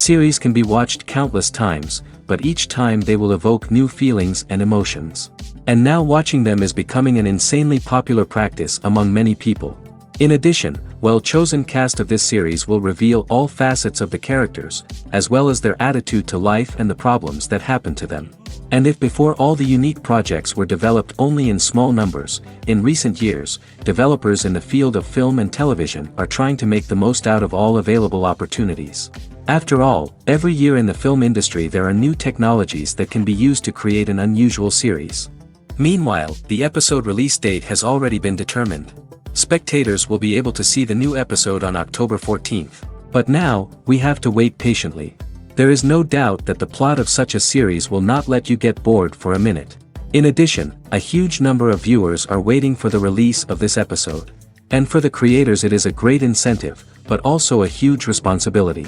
Series can be watched countless times, but each time they will evoke new feelings and emotions. And now watching them is becoming an insanely popular practice among many people. In addition, well-chosen cast of this series will reveal all facets of the characters, as well as their attitude to life and the problems that happen to them. And if before all the unique projects were developed only in small numbers, in recent years, developers in the field of film and television are trying to make the most out of all available opportunities. After all, every year in the film industry there are new technologies that can be used to create an unusual series. Meanwhile, the episode release date has already been determined. Spectators will be able to see the new episode on October 14th. But now, we have to wait patiently. There is no doubt that the plot of such a series will not let you get bored for a minute. In addition, a huge number of viewers are waiting for the release of this episode. And for the creators it is a great incentive, but also a huge responsibility.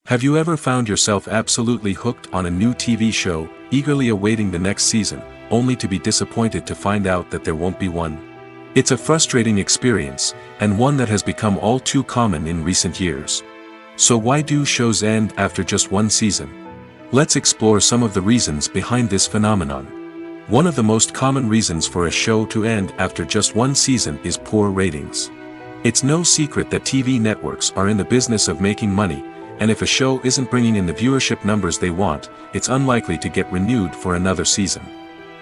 Have you ever found yourself absolutely hooked on a new TV show, eagerly awaiting the next season, only to be disappointed to find out that there won't be one? It's a frustrating experience, and one that has become all too common in recent years. So why do shows end after just one season? Let's explore some of the reasons behind this phenomenon. One of the most common reasons for a show to end after just one season is poor ratings. It's no secret that TV networks are in the business of making money, and if a show isn't bringing in the viewership numbers they want, it's unlikely to get renewed for another season.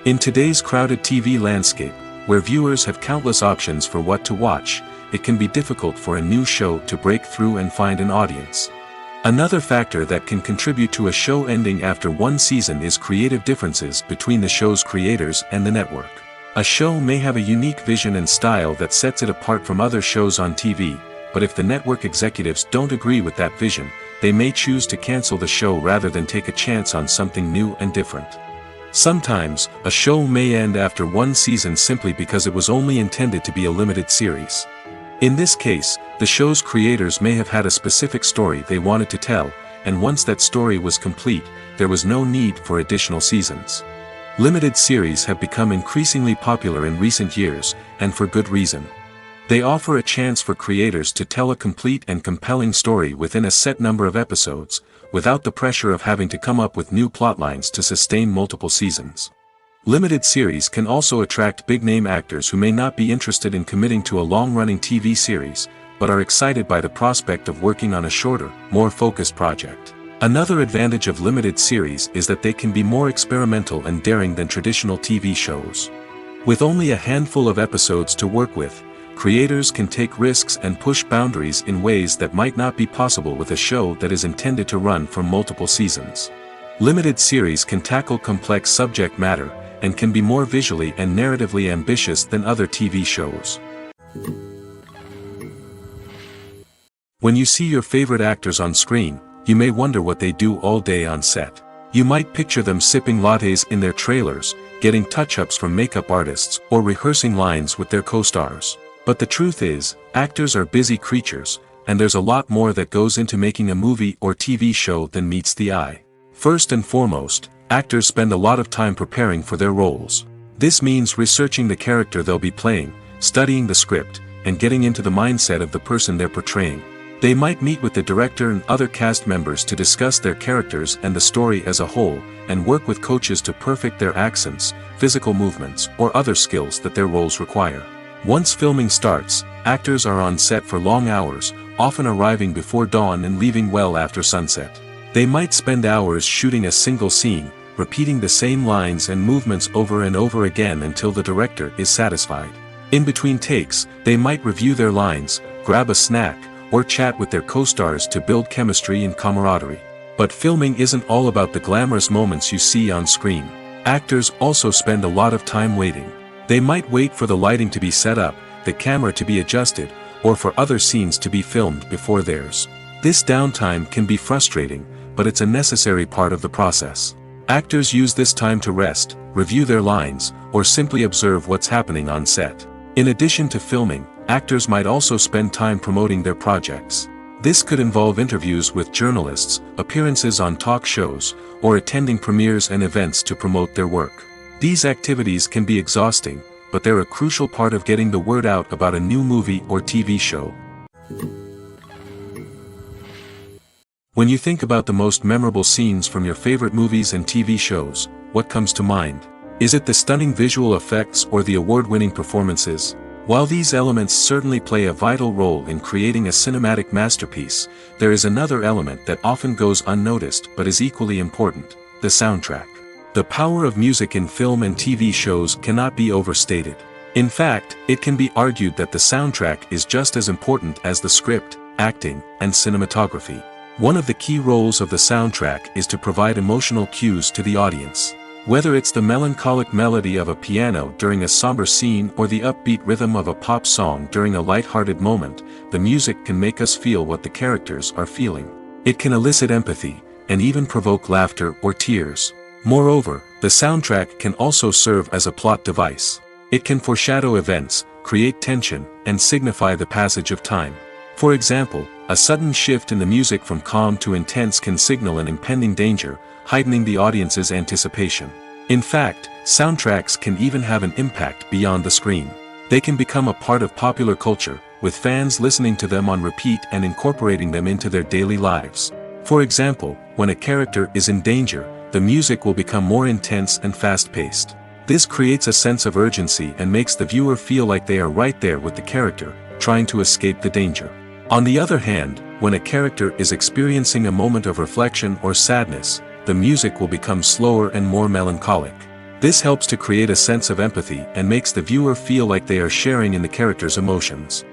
In today's crowded TV landscape, where viewers have countless options for what to watch, it can be difficult for a new show to break through and find an audience. Another factor that can contribute to a show ending after one season is creative differences between the show's creators and the network. A show may have a unique vision and style that sets it apart from other shows on TV, but if the network executives don't agree with that vision, they may choose to cancel the show rather than take a chance on something new and different. Sometimes, a show may end after one season simply because it was only intended to be a limited series. In this case, the show's creators may have had a specific story they wanted to tell, and once that story was complete, there was no need for additional seasons. Limited series have become increasingly popular in recent years, and for good reason. They offer a chance for creators to tell a complete and compelling story within a set number of episodes, without the pressure of having to come up with new plotlines to sustain multiple seasons. Limited series can also attract big-name actors who may not be interested in committing to a long-running TV series, but are excited by the prospect of working on a shorter, more focused project. Another advantage of limited series is that they can be more experimental and daring than traditional TV shows. With only a handful of episodes to work with, creators can take risks and push boundaries in ways that might not be possible with a show that is intended to run for multiple seasons. Limited series can tackle complex subject matter, and can be more visually and narratively ambitious than other TV shows. When you see your favorite actors on screen, you may wonder what they do all day on set. You might picture them sipping lattes in their trailers, getting touch-ups from makeup artists, or rehearsing lines with their co-stars. But the truth is, actors are busy creatures, and there's a lot more that goes into making a movie or TV show than meets the eye. First and foremost, actors spend a lot of time preparing for their roles. This means researching the character they'll be playing, studying the script, and getting into the mindset of the person they're portraying. They might meet with the director and other cast members to discuss their characters and the story as a whole, and work with coaches to perfect their accents, physical movements, or other skills that their roles require. Once filming starts, actors are on set for long hours, often arriving before dawn and leaving well after sunset. They might spend hours shooting a single scene, repeating the same lines and movements over and over again until the director is satisfied. In between takes, they might review their lines, grab a snack, or chat with their co-stars to build chemistry and camaraderie. But filming isn't all about the glamorous moments you see on screen. Actors also spend a lot of time waiting. They might wait for the lighting to be set up, the camera to be adjusted, or for other scenes to be filmed before theirs. This downtime can be frustrating, but it's a necessary part of the process. Actors use this time to rest, review their lines, or simply observe what's happening on set. In addition to filming, actors might also spend time promoting their projects. This could involve interviews with journalists, appearances on talk shows, or attending premieres and events to promote their work. These activities can be exhausting, but they're a crucial part of getting the word out about a new movie or TV show. When you think about the most memorable scenes from your favorite movies and TV shows, what comes to mind? Is it the stunning visual effects or the award-winning performances? While these elements certainly play a vital role in creating a cinematic masterpiece, there is another element that often goes unnoticed but is equally important: the soundtrack. The power of music in film and TV shows cannot be overstated. In fact, it can be argued that the soundtrack is just as important as the script, acting, and cinematography. One of the key roles of the soundtrack is to provide emotional cues to the audience. Whether it's the melancholic melody of a piano during a somber scene or the upbeat rhythm of a pop song during a light-hearted moment, the music can make us feel what the characters are feeling. It can elicit empathy, and even provoke laughter or tears. Moreover, the soundtrack can also serve as a plot device. It can foreshadow events, create tension, and signify the passage of time. For example, a sudden shift in the music from calm to intense can signal an impending danger, heightening the audience's anticipation. In fact, soundtracks can even have an impact beyond the screen. They can become a part of popular culture, with fans listening to them on repeat and incorporating them into their daily lives. For example, when a character is in danger, the music will become more intense and fast-paced. This creates a sense of urgency and makes the viewer feel like they are right there with the character, trying to escape the danger. On the other hand, when a character is experiencing a moment of reflection or sadness, the music will become slower and more melancholic. This helps to create a sense of empathy and makes the viewer feel like they are sharing in the character's emotions.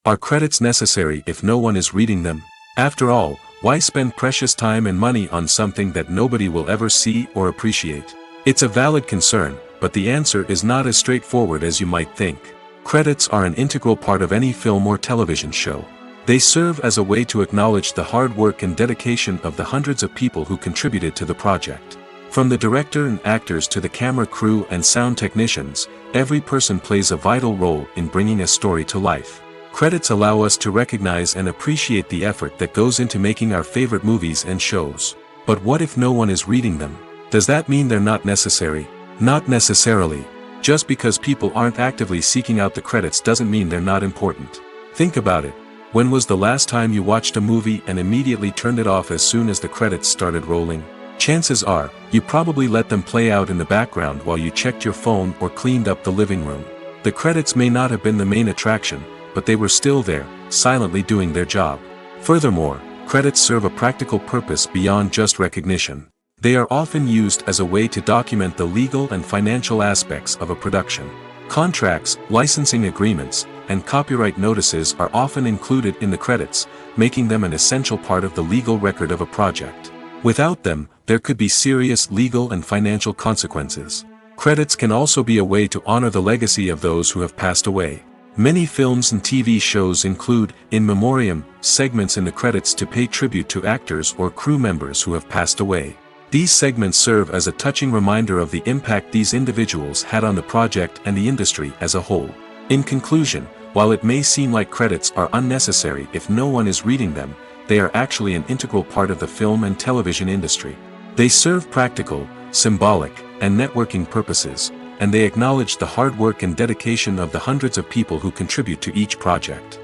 Are credits necessary if no one is reading them? After all, why spend precious time and money on something that nobody will ever see or appreciate? It's a valid concern, but the answer is not as straightforward as you might think. Credits are an integral part of any film or television show. They serve as a way to acknowledge the hard work and dedication of the hundreds of people who contributed to the project. From the director and actors to the camera crew and sound technicians, every person plays a vital role in bringing a story to life. Credits allow us to recognize and appreciate the effort that goes into making our favorite movies and shows. But what if no one is reading them? Does that mean they're not necessary? Not necessarily. Just because people aren't actively seeking out the credits doesn't mean they're not important. Think about it. When was the last time you watched a movie and immediately turned it off as soon as the credits started rolling? Chances are, you probably let them play out in the background while you checked your phone or cleaned up the living room. The credits may not have been the main attraction, but they were still there, silently doing their job. Furthermore, credits serve a practical purpose beyond just recognition. They are often used as a way to document the legal and financial aspects of a production. Contracts, licensing agreements, and copyright notices are often included in the credits, making them an essential part of the legal record of a project. Without them, there could be serious legal and financial consequences. Credits can also be a way to honor the legacy of those who have passed away. Many films and TV shows include, in memoriam, segments in the credits to pay tribute to actors or crew members who have passed away. These segments serve as a touching reminder of the impact these individuals had on the project and the industry as a whole. In conclusion, while it may seem like credits are unnecessary if no one is reading them, they are actually an integral part of the film and television industry. They serve practical, symbolic, and networking purposes, and they acknowledge the hard work and dedication of the hundreds of people who contribute to each project.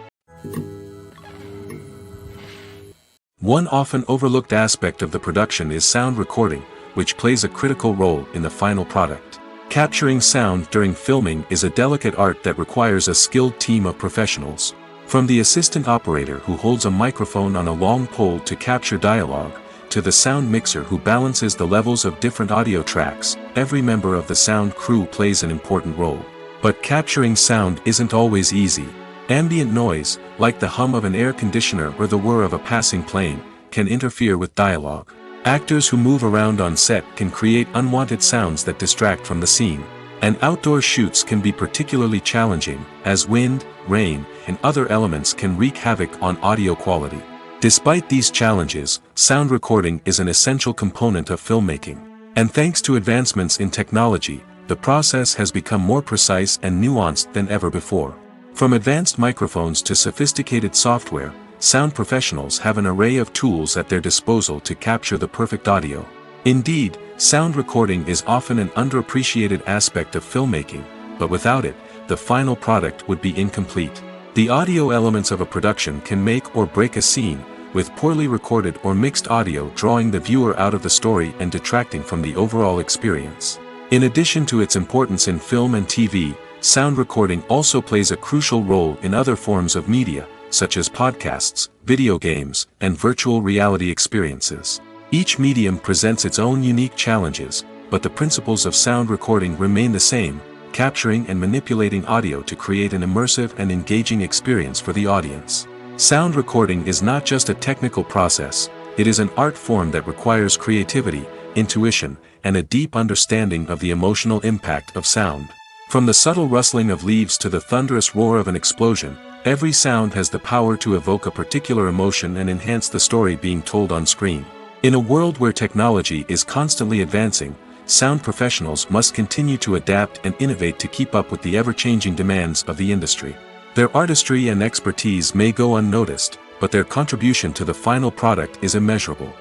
One often overlooked aspect of the production is sound recording, which plays a critical role in the final product. Capturing sound during filming is a delicate art that requires a skilled team of professionals. From the assistant operator who holds a microphone on a long pole to capture dialogue, to the sound mixer who balances the levels of different audio tracks, every member of the sound crew plays an important role. But capturing sound isn't always easy. Ambient noise, like the hum of an air conditioner or the whir of a passing plane, can interfere with dialogue. Actors who move around on set can create unwanted sounds that distract from the scene. And outdoor shoots can be particularly challenging, as wind, rain, and other elements can wreak havoc on audio quality. Despite these challenges, sound recording is an essential component of filmmaking. And thanks to advancements in technology, the process has become more precise and nuanced than ever before. From advanced microphones to sophisticated software, sound professionals have an array of tools at their disposal to capture the perfect audio. Indeed, sound recording is often an underappreciated aspect of filmmaking, but without it, the final product would be incomplete. The audio elements of a production can make or break a scene, with poorly recorded or mixed audio drawing the viewer out of the story and detracting from the overall experience. In addition to its importance in film and TV, sound recording also plays a crucial role in other forms of media, such as podcasts, video games, and virtual reality experiences. Each medium presents its own unique challenges, but the principles of sound recording remain the same, capturing and manipulating audio to create an immersive and engaging experience for the audience. Sound recording is not just a technical process, it is an art form that requires creativity, intuition, and a deep understanding of the emotional impact of sound. From the subtle rustling of leaves to the thunderous roar of an explosion, every sound has the power to evoke a particular emotion and enhance the story being told on screen. In a world where technology is constantly advancing, sound professionals must continue to adapt and innovate to keep up with the ever-changing demands of the industry. Their artistry and expertise may go unnoticed, but their contribution to the final product is immeasurable.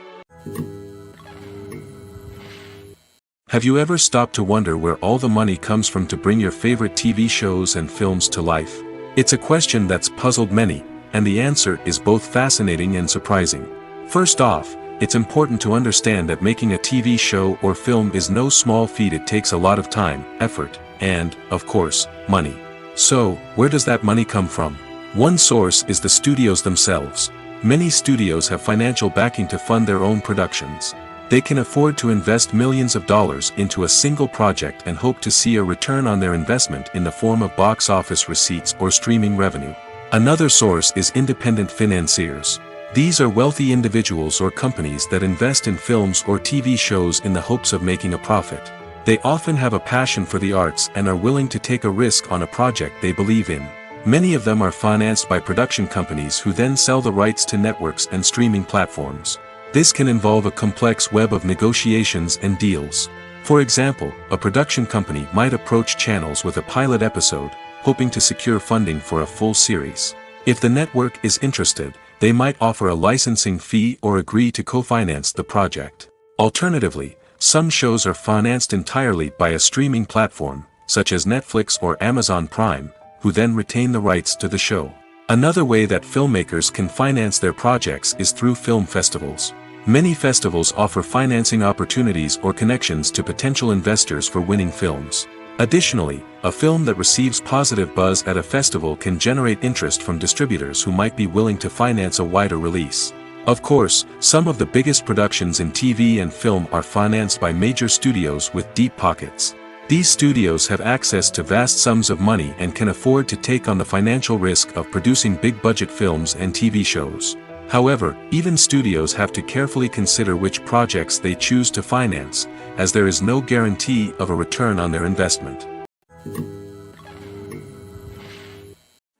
Have you ever stopped to wonder where all the money comes from to bring your favorite TV shows and films to life? It's a question that's puzzled many, and the answer is both fascinating and surprising. First off, it's important to understand that making a TV show or film is no small feat. It takes a lot of time, effort, and, of course, money. So, where does that money come from? One source is the studios themselves. Many studios have financial backing to fund their own productions. They can afford to invest millions of dollars into a single project and hope to see a return on their investment in the form of box office receipts or streaming revenue. Another source is independent financiers. These are wealthy individuals or companies that invest in films or TV shows in the hopes of making a profit. They often have a passion for the arts and are willing to take a risk on a project they believe in. Many of them are financed by production companies who then sell the rights to networks and streaming platforms. This can involve a complex web of negotiations and deals. For example, a production company might approach channels with a pilot episode, hoping to secure funding for a full series. If the network is interested, they might offer a licensing fee or agree to co-finance the project. Alternatively, some shows are financed entirely by a streaming platform, such as Netflix or Amazon Prime, who then retain the rights to the show. Another way that filmmakers can finance their projects is through film festivals. Many festivals offer financing opportunities or connections to potential investors for winning films. Additionally, a film that receives positive buzz at a festival can generate interest from distributors who might be willing to finance a wider release. Of course, some of the biggest productions in TV and film are financed by major studios with deep pockets. These studios have access to vast sums of money and can afford to take on the financial risk of producing big-budget films and TV shows. However, even studios have to carefully consider which projects they choose to finance, as there is no guarantee of a return on their investment.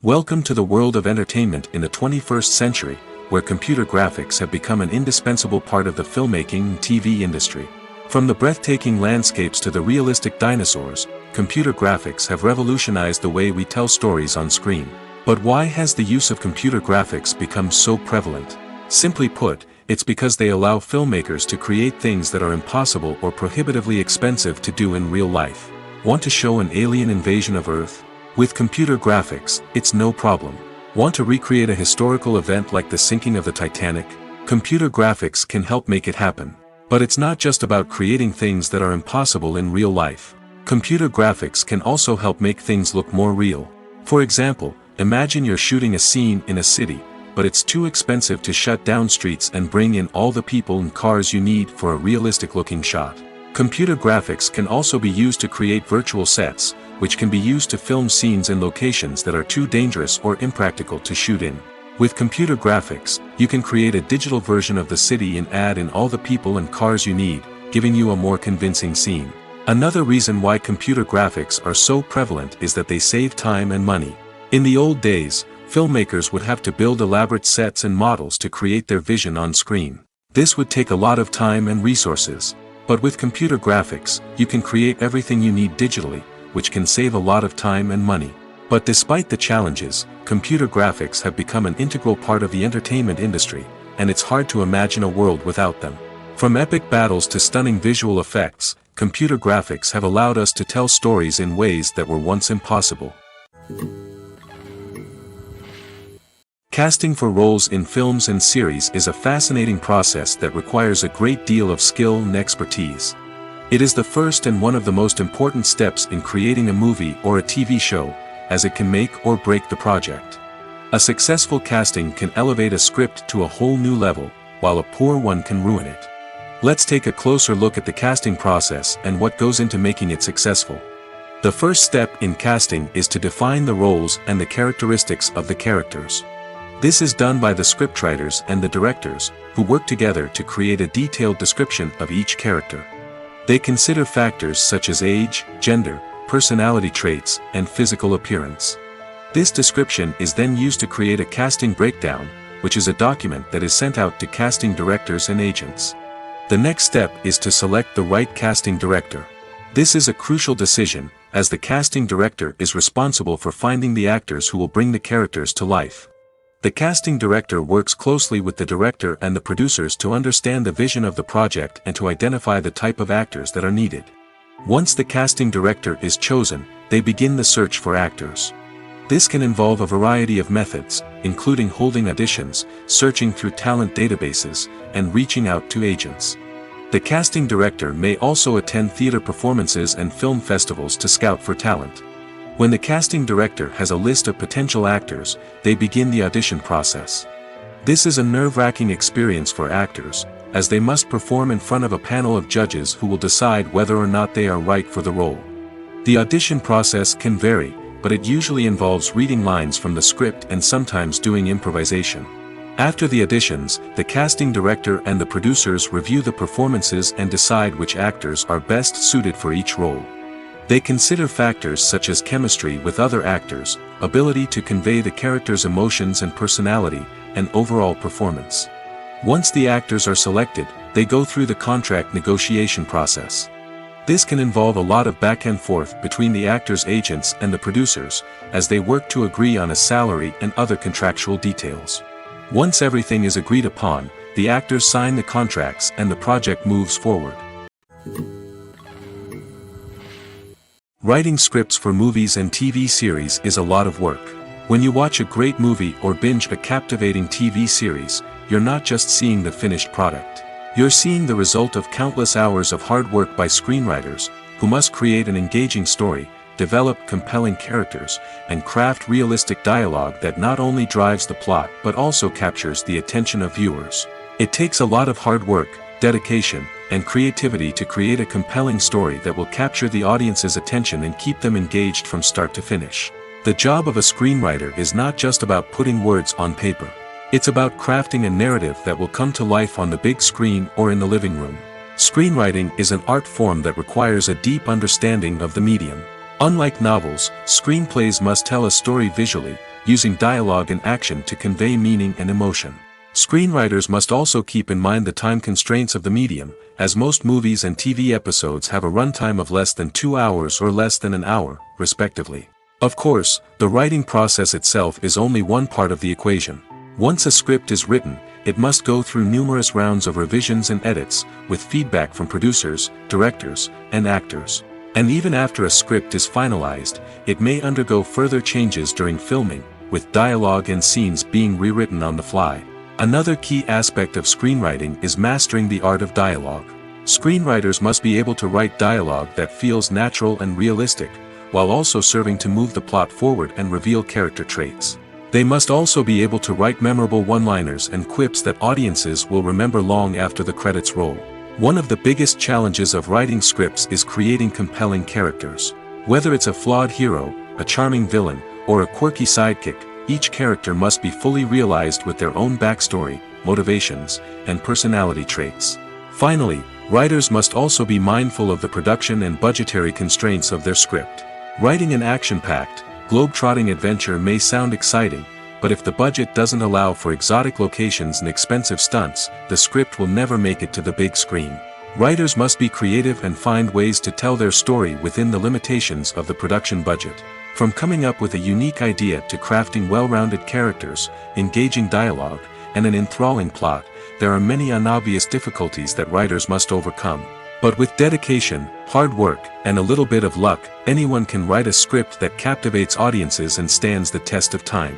Welcome to the world of entertainment in the 21st century, where computer graphics have become an indispensable part of the filmmaking and TV industry. From the breathtaking landscapes to the realistic dinosaurs, computer graphics have revolutionized the way we tell stories on screen. But why has the use of computer graphics become so prevalent? Simply put, it's because they allow filmmakers to create things that are impossible or prohibitively expensive to do in real life. Want to show an alien invasion of Earth? With computer graphics, it's no problem. Want to recreate a historical event like the sinking of the Titanic? Computer graphics can help make it happen. But it's not just about creating things that are impossible in real life. Computer graphics can also help make things look more real. For example, imagine you're shooting a scene in a city, but it's too expensive to shut down streets and bring in all the people and cars you need for a realistic-looking shot. Computer graphics can also be used to create virtual sets, which can be used to film scenes in locations that are too dangerous or impractical to shoot in. With computer graphics, you can create a digital version of the city and add in all the people and cars you need, giving you a more convincing scene. Another reason why computer graphics are so prevalent is that they save time and money. In the old days, filmmakers would have to build elaborate sets and models to create their vision on screen. This would take a lot of time and resources. But with computer graphics, you can create everything you need digitally, which can save a lot of time and money. But despite the challenges, computer graphics have become an integral part of the entertainment industry, and it's hard to imagine a world without them. From epic battles to stunning visual effects, computer graphics have allowed us to tell stories in ways that were once impossible. Casting for roles in films and series is a fascinating process that requires a great deal of skill and expertise. It is the first and one of the most important steps in creating a movie or a TV show, as it can make or break the project. A successful casting can elevate a script to a whole new level, while a poor one can ruin it. Let's take a closer look at the casting process and what goes into making it successful. The first step in casting is to define the roles and the characteristics of the characters. This is done by the scriptwriters and the directors, who work together to create a detailed description of each character. They consider factors such as age, gender, personality traits, and physical appearance. This description is then used to create a casting breakdown, which is a document that is sent out to casting directors and agents. The next step is to select the right casting director. This is a crucial decision, as the casting director is responsible for finding the actors who will bring the characters to life. The casting director works closely with the director and the producers to understand the vision of the project and to identify the type of actors that are needed. Once the casting director is chosen, they begin the search for actors. This can involve a variety of methods, including holding auditions, searching through talent databases, and reaching out to agents. The casting director may also attend theater performances and film festivals to scout for talent. When the casting director has a list of potential actors, they begin the audition process. This is a nerve-wracking experience for actors, as they must perform in front of a panel of judges who will decide whether or not they are right for the role. The audition process can vary, but it usually involves reading lines from the script and sometimes doing improvisation. After the auditions, the casting director and the producers review the performances and decide which actors are best suited for each role. They consider factors such as chemistry with other actors, ability to convey the character's emotions and personality, and overall performance. Once the actors are selected, they go through the contract negotiation process. This can involve a lot of back and forth between the actors' agents and the producers, as they work to agree on a salary and other contractual details. Once everything is agreed upon, the actors sign the contracts and the project moves forward. Writing scripts for movies and TV series is a lot of work. When you watch a great movie or binge a captivating TV series, you're not just seeing the finished product. You're seeing the result of countless hours of hard work by screenwriters, who must create an engaging story, develop compelling characters, and craft realistic dialogue that not only drives the plot but also captures the attention of viewers. It takes a lot of hard work, dedication, and creativity to create a compelling story that will capture the audience's attention and keep them engaged from start to finish. The job of a screenwriter is not just about putting words on paper. It's about crafting a narrative that will come to life on the big screen or in the living room. Screenwriting is an art form that requires a deep understanding of the medium. Unlike novels, screenplays must tell a story visually, using dialogue and action to convey meaning and emotion. Screenwriters must also keep in mind the time constraints of the medium, as most movies and TV episodes have a runtime of less than 2 hours or less than an hour, respectively. Of course, the writing process itself is only one part of the equation. Once a script is written, it must go through numerous rounds of revisions and edits, with feedback from producers, directors, and actors. And even after a script is finalized, it may undergo further changes during filming, with dialogue and scenes being rewritten on the fly. Another key aspect of screenwriting is mastering the art of dialogue. Screenwriters must be able to write dialogue that feels natural and realistic, while also serving to move the plot forward and reveal character traits. They must also be able to write memorable one-liners and quips that audiences will remember long after the credits roll. One of the biggest challenges of writing scripts is creating compelling characters. Whether it's a flawed hero, a charming villain, or a quirky sidekick, each character must be fully realized with their own backstory, motivations, and personality traits. Finally, writers must also be mindful of the production and budgetary constraints of their script. Writing an action-packed, globe-trotting adventure may sound exciting, but if the budget doesn't allow for exotic locations and expensive stunts, the script will never make it to the big screen. Writers must be creative and find ways to tell their story within the limitations of the production budget. From coming up with a unique idea to crafting well-rounded characters, engaging dialogue, and an enthralling plot, there are many unobvious difficulties that writers must overcome. But with dedication, hard work, and a little bit of luck, anyone can write a script that captivates audiences and stands the test of time.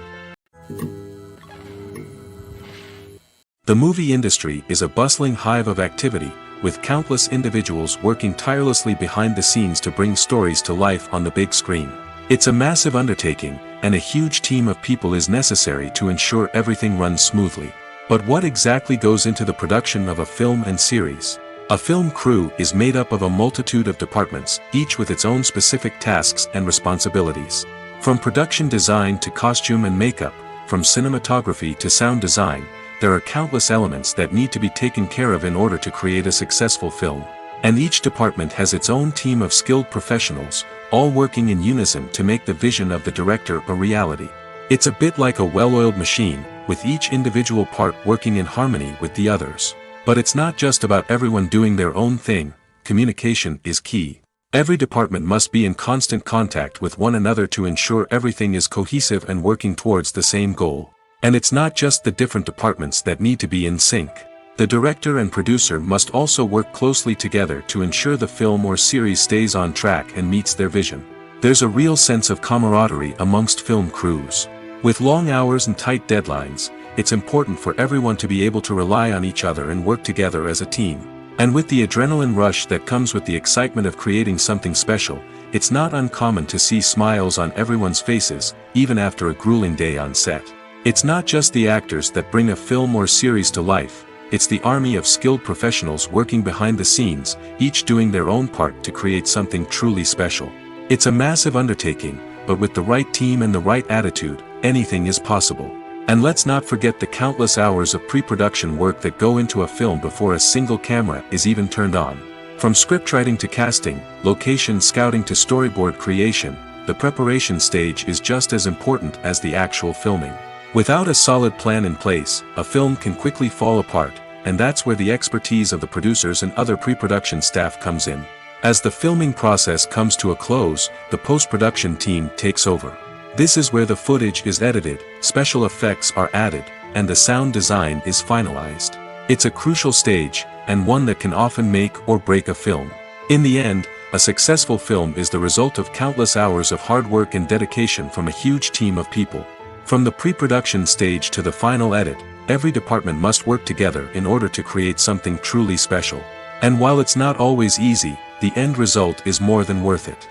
The movie industry is a bustling hive of activity, with countless individuals working tirelessly behind the scenes to bring stories to life on the big screen. It's a massive undertaking, and a huge team of people is necessary to ensure everything runs smoothly. But what exactly goes into the production of a film and series? A film crew is made up of a multitude of departments, each with its own specific tasks and responsibilities. From production design to costume and makeup, from cinematography to sound design, there are countless elements that need to be taken care of in order to create a successful film. And each department has its own team of skilled professionals, all working in unison to make the vision of the director a reality. It's a bit like a well-oiled machine, with each individual part working in harmony with the others. But it's not just about everyone doing their own thing. Communication is key. Every department must be in constant contact with one another to ensure everything is cohesive and working towards the same goal. And it's not just the different departments that need to be in sync. The director and producer must also work closely together to ensure the film or series stays on track and meets their vision. There's a real sense of camaraderie amongst film crews. With long hours and tight deadlines, it's important for everyone to be able to rely on each other and work together as a team. And with the adrenaline rush that comes with the excitement of creating something special, it's not uncommon to see smiles on everyone's faces, even after a grueling day on set. It's not just the actors that bring a film or series to life, it's the army of skilled professionals working behind the scenes, each doing their own part to create something truly special. It's a massive undertaking, but with the right team and the right attitude, anything is possible. And let's not forget the countless hours of pre-production work that go into a film before a single camera is even turned on. From scriptwriting to casting, location scouting to storyboard creation, the preparation stage is just as important as the actual filming. Without a solid plan in place, a film can quickly fall apart, and that's where the expertise of the producers and other pre-production staff comes in. As the filming process comes to a close, the post-production team takes over. This is where the footage is edited, special effects are added, and the sound design is finalized. It's a crucial stage, and one that can often make or break a film. In the end, a successful film is the result of countless hours of hard work and dedication from a huge team of people. From the pre-production stage to the final edit, every department must work together in order to create something truly special. And while it's not always easy, the end result is more than worth it.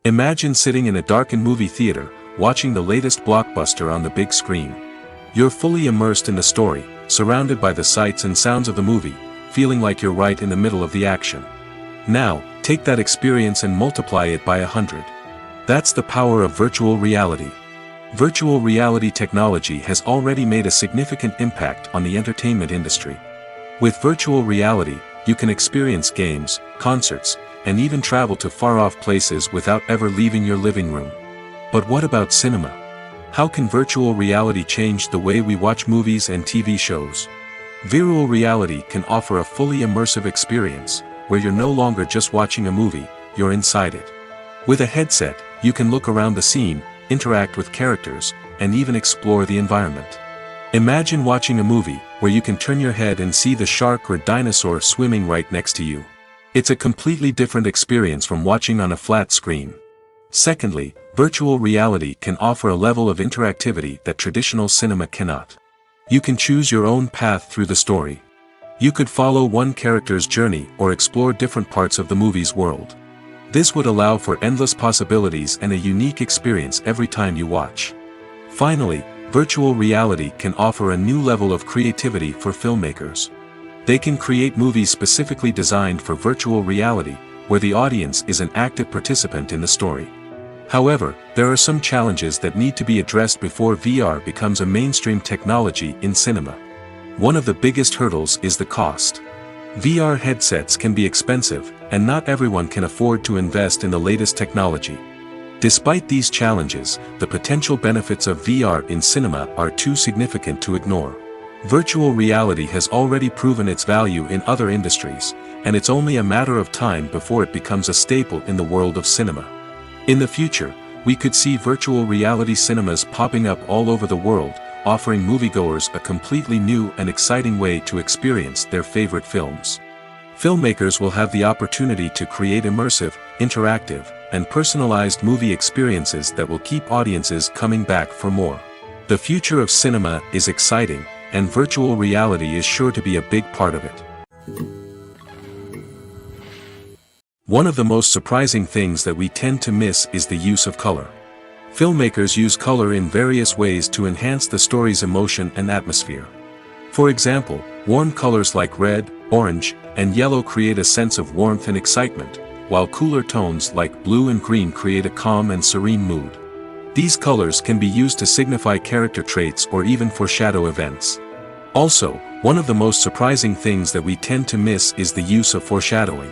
Imagine sitting in a darkened movie theater, watching the latest blockbuster on the big screen. You're fully immersed in the story, surrounded by the sights and sounds of the movie, feeling like you're right in the middle of the action. Now, take that experience and multiply it by 100. That's the power of virtual reality. Virtual reality technology has already made a significant impact on the entertainment industry. With virtual reality, you can experience games, concerts, and even travel to far-off places without ever leaving your living room. But what about cinema? How can virtual reality change the way we watch movies and TV shows? Virtual reality can offer a fully immersive experience, where you're no longer just watching a movie, you're inside it. With a headset, you can look around the scene, interact with characters, and even explore the environment. Imagine watching a movie, where you can turn your head and see the shark or dinosaur swimming right next to you. It's a completely different experience from watching on a flat screen. Secondly, virtual reality can offer a level of interactivity that traditional cinema cannot. You can choose your own path through the story. You could follow one character's journey or explore different parts of the movie's world. This would allow for endless possibilities and a unique experience every time you watch. Finally, virtual reality can offer a new level of creativity for filmmakers. They can create movies specifically designed for virtual reality, where the audience is an active participant in the story. However, there are some challenges that need to be addressed before VR becomes a mainstream technology in cinema. One of the biggest hurdles is the cost. VR headsets can be expensive, and not everyone can afford to invest in the latest technology. Despite these challenges, the potential benefits of VR in cinema are too significant to ignore. Virtual reality has already proven its value in other industries, and it's only a matter of time before it becomes a staple in the world of cinema. In the future, we could see virtual reality cinemas popping up all over the world, offering moviegoers a completely new and exciting way to experience their favorite films. Filmmakers will have the opportunity to create immersive, interactive, and personalized movie experiences that will keep audiences coming back for more. The future of cinema is exciting, and virtual reality is sure to be a big part of it. One of the most surprising things that we tend to miss is the use of color. Filmmakers use color in various ways to enhance the story's emotion and atmosphere. For example, warm colors like red, orange, and yellow create a sense of warmth and excitement, while cooler tones like blue and green create a calm and serene mood. These colors can be used to signify character traits or even foreshadow events. Also, one of the most surprising things that we tend to miss is the use of foreshadowing.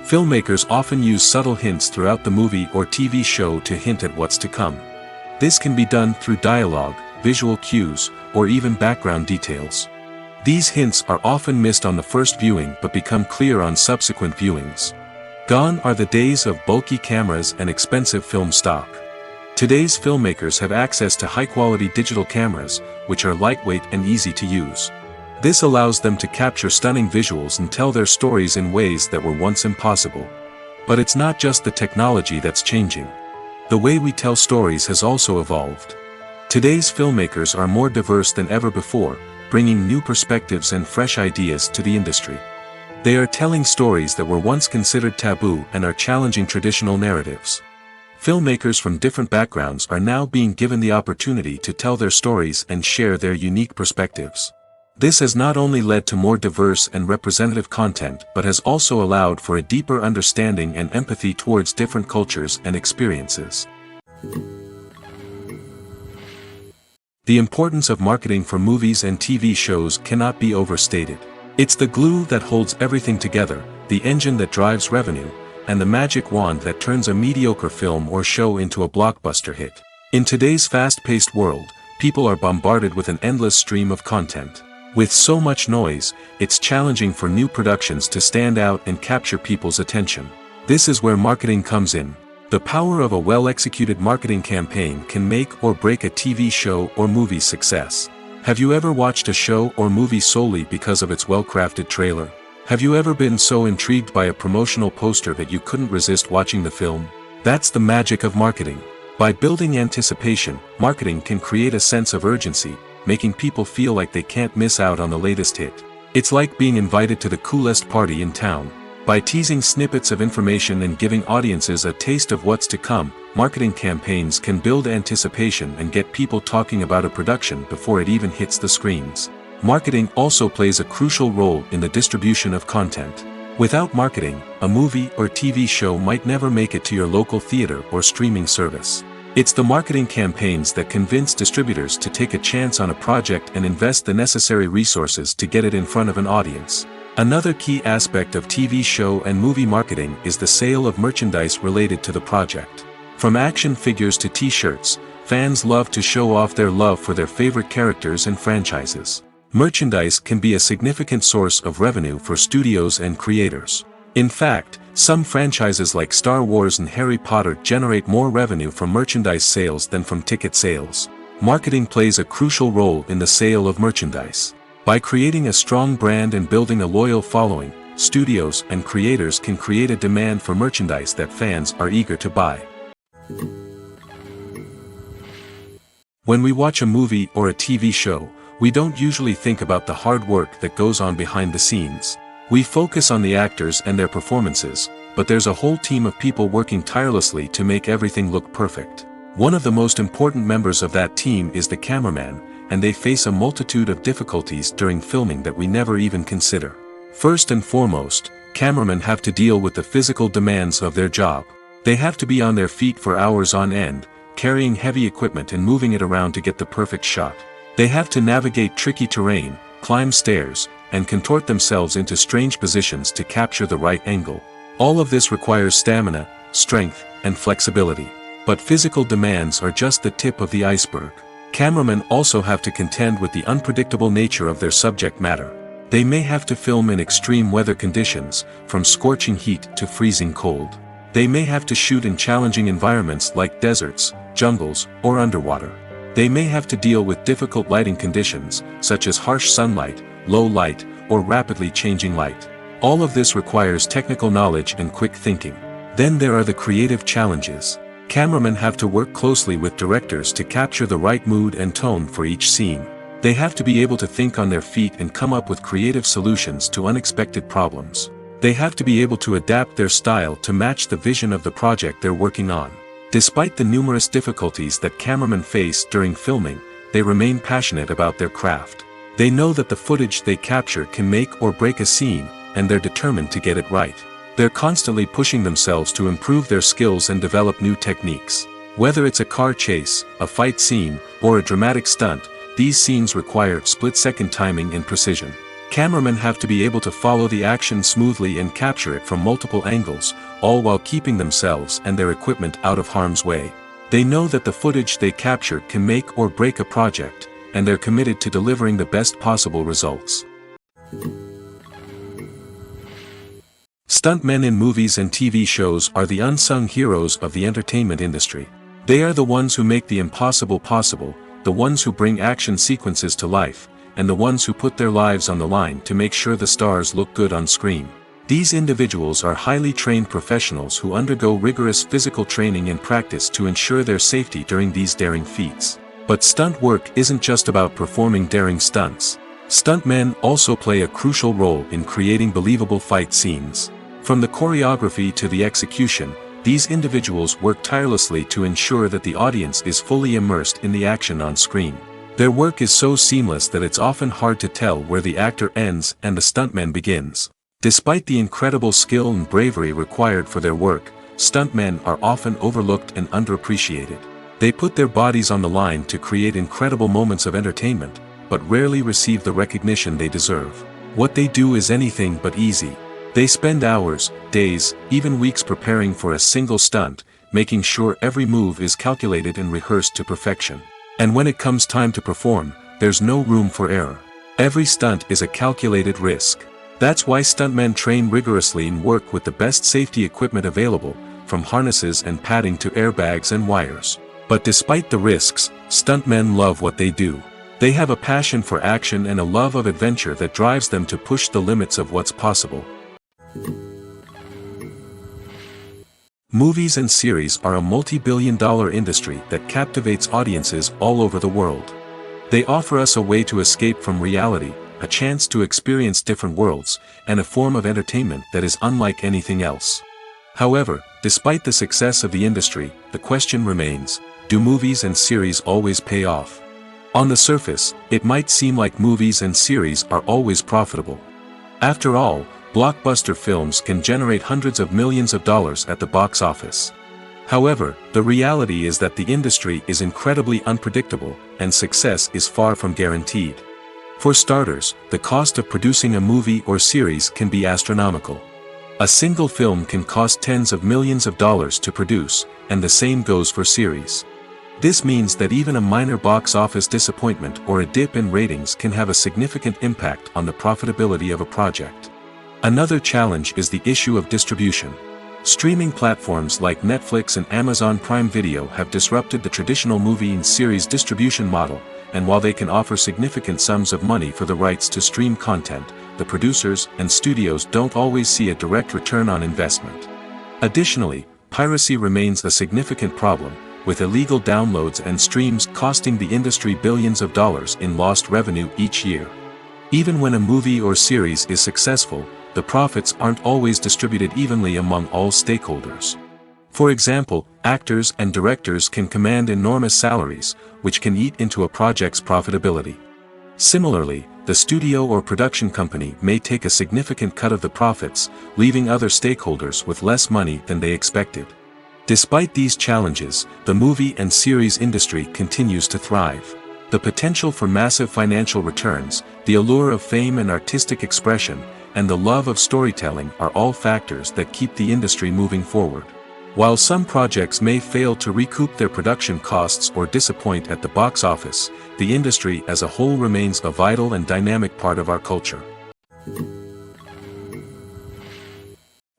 Filmmakers often use subtle hints throughout the movie or TV show to hint at what's to come. This can be done through dialogue, visual cues, or even background details. These hints are often missed on the first viewing but become clear on subsequent viewings. Gone are the days of bulky cameras and expensive film stock. Today's filmmakers have access to high-quality digital cameras, which are lightweight and easy to use. This allows them to capture stunning visuals and tell their stories in ways that were once impossible. But it's not just the technology that's changing. The way we tell stories has also evolved. Today's filmmakers are more diverse than ever before, bringing new perspectives and fresh ideas to the industry. They are telling stories that were once considered taboo and are challenging traditional narratives. Filmmakers from different backgrounds are now being given the opportunity to tell their stories and share their unique perspectives. This has not only led to more diverse and representative content but has also allowed for a deeper understanding and empathy towards different cultures and experiences. The importance of marketing for movies and TV shows cannot be overstated. It's the glue that holds everything together, the engine that drives revenue, and the magic wand that turns a mediocre film or show into a blockbuster hit. In today's fast-paced world, people are bombarded with an endless stream of content. With so much noise, it's challenging for new productions to stand out and capture people's attention. This is where marketing comes in. The power of a well-executed marketing campaign can make or break a TV show or movie's success. Have you ever watched a show or movie solely because of its well-crafted trailer? Have you ever been so intrigued by a promotional poster that you couldn't resist watching the film? That's the magic of marketing. By building anticipation, marketing can create a sense of urgency, making people feel like they can't miss out on the latest hit. It's like being invited to the coolest party in town. By teasing snippets of information and giving audiences a taste of what's to come, marketing campaigns can build anticipation and get people talking about a production before it even hits the screens. Marketing also plays a crucial role in the distribution of content. Without marketing, a movie or TV show might never make it to your local theater or streaming service. It's the marketing campaigns that convince distributors to take a chance on a project and invest the necessary resources to get it in front of an audience. Another key aspect of TV show and movie marketing is the sale of merchandise related to the project. From action figures to t-shirts, fans love to show off their love for their favorite characters and franchises. Merchandise can be a significant source of revenue for studios and creators. In fact, some franchises like Star Wars and Harry Potter generate more revenue from merchandise sales than from ticket sales. Marketing plays a crucial role in the sale of merchandise. By creating a strong brand and building a loyal following, studios and creators can create a demand for merchandise that fans are eager to buy. When we watch a movie or a TV show, we don't usually think about the hard work that goes on behind the scenes. We focus on the actors and their performances, but there's a whole team of people working tirelessly to make everything look perfect. One of the most important members of that team is the cameraman, and they face a multitude of difficulties during filming that we never even consider. First and foremost, cameramen have to deal with the physical demands of their job. They have to be on their feet for hours on end, carrying heavy equipment and moving it around to get the perfect shot. They have to navigate tricky terrain, climb stairs, and contort themselves into strange positions to capture the right angle. All of this requires stamina, strength, and flexibility. But physical demands are just the tip of the iceberg. Cameramen also have to contend with the unpredictable nature of their subject matter. They may have to film in extreme weather conditions, from scorching heat to freezing cold. They may have to shoot in challenging environments like deserts, jungles, or underwater. They may have to deal with difficult lighting conditions, such as harsh sunlight, low light, or rapidly changing light. All of this requires technical knowledge and quick thinking. Then there are the creative challenges. Cameramen have to work closely with directors to capture the right mood and tone for each scene. They have to be able to think on their feet and come up with creative solutions to unexpected problems. They have to be able to adapt their style to match the vision of the project they're working on. Despite the numerous difficulties that cameramen face during filming, they remain passionate about their craft. They know that the footage they capture can make or break a scene, and they're determined to get it right. They're constantly pushing themselves to improve their skills and develop new techniques. Whether it's a car chase, a fight scene, or a dramatic stunt, these scenes require split-second timing and precision. Cameramen have to be able to follow the action smoothly and capture it from multiple angles, all while keeping themselves and their equipment out of harm's way. They know that the footage they capture can make or break a project, and they're committed to delivering the best possible results. Stuntmen in movies and TV shows are the unsung heroes of the entertainment industry. They are the ones who make the impossible possible, the ones who bring action sequences to life, and the ones who put their lives on the line to make sure the stars look good on screen. These individuals are highly trained professionals who undergo rigorous physical training and practice to ensure their safety during these daring feats. But stunt work isn't just about performing daring stunts. Stuntmen also play a crucial role in creating believable fight scenes. From the choreography to the execution, these individuals work tirelessly to ensure that the audience is fully immersed in the action on screen. Their work is so seamless that it's often hard to tell where the actor ends and the stuntman begins. Despite the incredible skill and bravery required for their work, stuntmen are often overlooked and underappreciated. They put their bodies on the line to create incredible moments of entertainment, but rarely receive the recognition they deserve. What they do is anything but easy. They spend hours, days, even weeks preparing for a single stunt, making sure every move is calculated and rehearsed to perfection. And when it comes time to perform, there's no room for error. Every stunt is a calculated risk. That's why stuntmen train rigorously and work with the best safety equipment available, from harnesses and padding to airbags and wires. But despite the risks, stuntmen love what they do. They have a passion for action and a love of adventure that drives them to push the limits of what's possible. Movies and series are a multi-billion-dollar industry that captivates audiences all over the world. They offer us a way to escape from reality, a chance to experience different worlds, and a form of entertainment that is unlike anything else. However, despite the success of the industry, the question remains, do movies and series always pay off? On the surface, it might seem like movies and series are always profitable. After all, blockbuster films can generate hundreds of millions of dollars at the box office. However, the reality is that the industry is incredibly unpredictable, and success is far from guaranteed. For starters, the cost of producing a movie or series can be astronomical. A single film can cost tens of millions of dollars to produce, and the same goes for series. This means that even a minor box office disappointment or a dip in ratings can have a significant impact on the profitability of a project. Another challenge is the issue of distribution. Streaming platforms like Netflix and Amazon Prime Video have disrupted the traditional movie and series distribution model, and while they can offer significant sums of money for the rights to stream content, the producers and studios don't always see a direct return on investment. Additionally, piracy remains a significant problem, with illegal downloads and streams costing the industry billions of dollars in lost revenue each year. Even when a movie or series is successful, the profits aren't always distributed evenly among all stakeholders. For example, actors and directors can command enormous salaries, which can eat into a project's profitability. Similarly, the studio or production company may take a significant cut of the profits, leaving other stakeholders with less money than they expected. Despite these challenges, the movie and series industry continues to thrive. The potential for massive financial returns, the allure of fame and artistic expression, and the love of storytelling are all factors that keep the industry moving forward. While some projects may fail to recoup their production costs or disappoint at the box office, the industry as a whole remains a vital and dynamic part of our culture.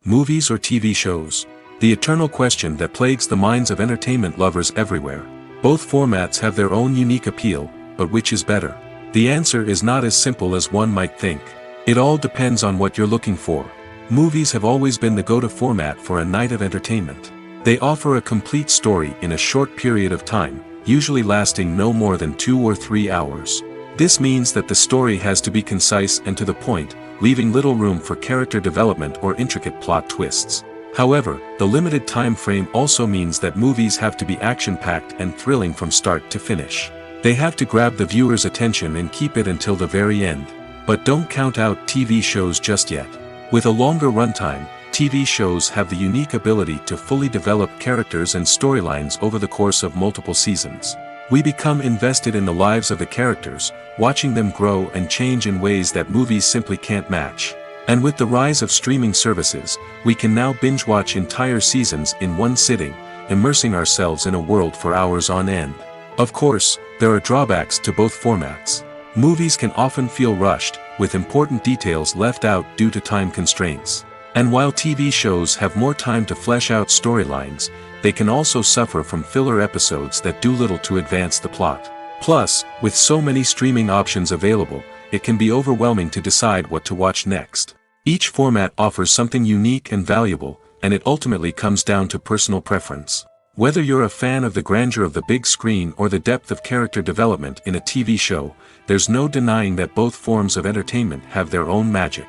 Movies or TV shows? The eternal question that plagues the minds of entertainment lovers everywhere. Both formats have their own unique appeal, but which is better? The answer is not as simple as one might think. It all depends on what you're looking for. Movies have always been the go-to format for a night of entertainment. They offer a complete story in a short period of time, usually lasting no more than 2 or 3 hours. This means that the story has to be concise and to the point, leaving little room for character development or intricate plot twists. However, the limited time frame also means that movies have to be action-packed and thrilling from start to finish. They have to grab the viewer's attention and keep it until the very end. But don't count out TV shows just yet. With a longer runtime, TV shows have the unique ability to fully develop characters and storylines over the course of multiple seasons. We become invested in the lives of the characters, watching them grow and change in ways that movies simply can't match. And with the rise of streaming services, we can now binge-watch entire seasons in one sitting, immersing ourselves in a world for hours on end. Of course, there are drawbacks to both formats. Movies can often feel rushed, with important details left out due to time constraints. And while TV shows have more time to flesh out storylines, they can also suffer from filler episodes that do little to advance the plot. Plus, with so many streaming options available, it can be overwhelming to decide what to watch next. Each format offers something unique and valuable, and it ultimately comes down to personal preference. Whether you're a fan of the grandeur of the big screen or the depth of character development in a TV show, there's no denying that both forms of entertainment have their own magic.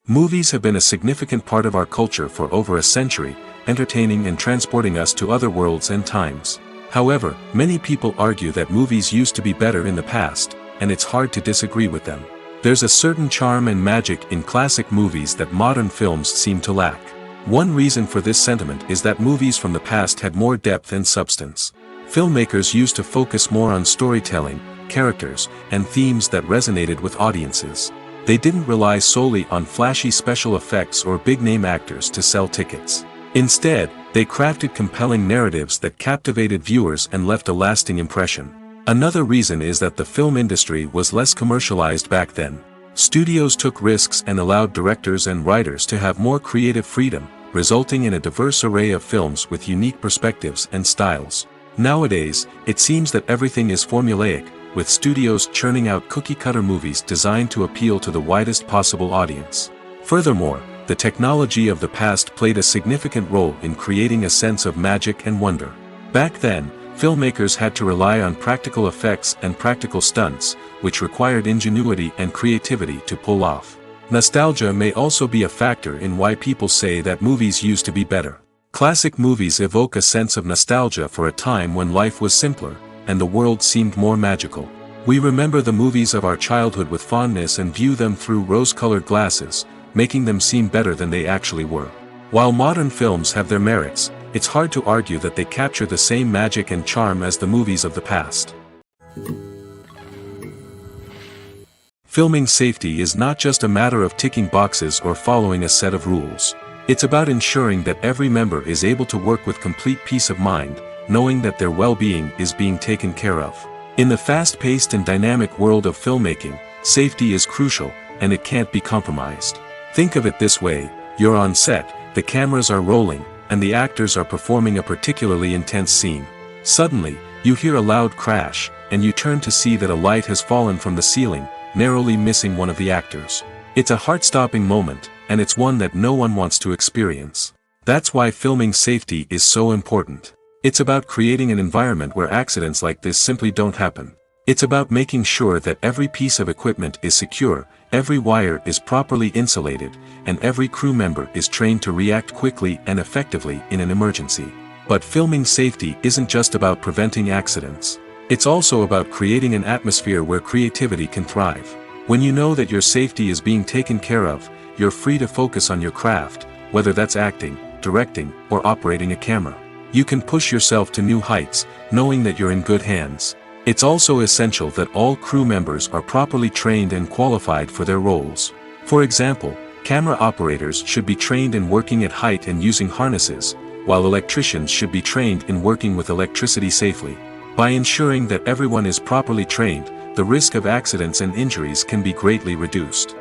Movies have been a significant part of our culture for over a century, entertaining and transporting us to other worlds and times. However, many people argue that movies used to be better in the past, and it's hard to disagree with them. There's a certain charm and magic in classic movies that modern films seem to lack. One reason for this sentiment is that movies from the past had more depth and substance. Filmmakers used to focus more on storytelling, characters, and themes that resonated with audiences. They didn't rely solely on flashy special effects or big-name actors to sell tickets. Instead, they crafted compelling narratives that captivated viewers and left a lasting impression. Another reason is that the film industry was less commercialized back then. Studios took risks and allowed directors and writers to have more creative freedom, resulting in a diverse array of films with unique perspectives and styles. Nowadays, it seems that everything is formulaic, with studios churning out cookie-cutter movies designed to appeal to the widest possible audience. Furthermore, the technology of the past played a significant role in creating a sense of magic and wonder. Back then, filmmakers had to rely on practical effects and practical stunts, which required ingenuity and creativity to pull off. Nostalgia may also be a factor in why people say that movies used to be better. Classic movies evoke a sense of nostalgia for a time when life was simpler, and the world seemed more magical. We remember the movies of our childhood with fondness and view them through rose-colored glasses, making them seem better than they actually were. While modern films have their merits, it's hard to argue that they capture the same magic and charm as the movies of the past. Filming safety is not just a matter of ticking boxes or following a set of rules. It's about ensuring that every member is able to work with complete peace of mind, knowing that their well-being is being taken care of. In the fast-paced and dynamic world of filmmaking, safety is crucial, and it can't be compromised. Think of it this way: you're on set, the cameras are rolling, and the actors are performing a particularly intense scene. Suddenly, you hear a loud crash, and you turn to see that a light has fallen from the ceiling, narrowly missing one of the actors. It's a heart-stopping moment, and it's one that no one wants to experience. That's why filming safety is so important. It's about creating an environment where accidents like this simply don't happen. It's about making sure that every piece of equipment is secure, every wire is properly insulated, and every crew member is trained to react quickly and effectively in an emergency. But filming safety isn't just about preventing accidents. It's also about creating an atmosphere where creativity can thrive. When you know that your safety is being taken care of, you're free to focus on your craft, whether that's acting, directing, or operating a camera. You can push yourself to new heights, knowing that you're in good hands. It's also essential that all crew members are properly trained and qualified for their roles. For example, camera operators should be trained in working at height and using harnesses, while electricians should be trained in working with electricity safely. By ensuring that everyone is properly trained, the risk of accidents and injuries can be greatly reduced.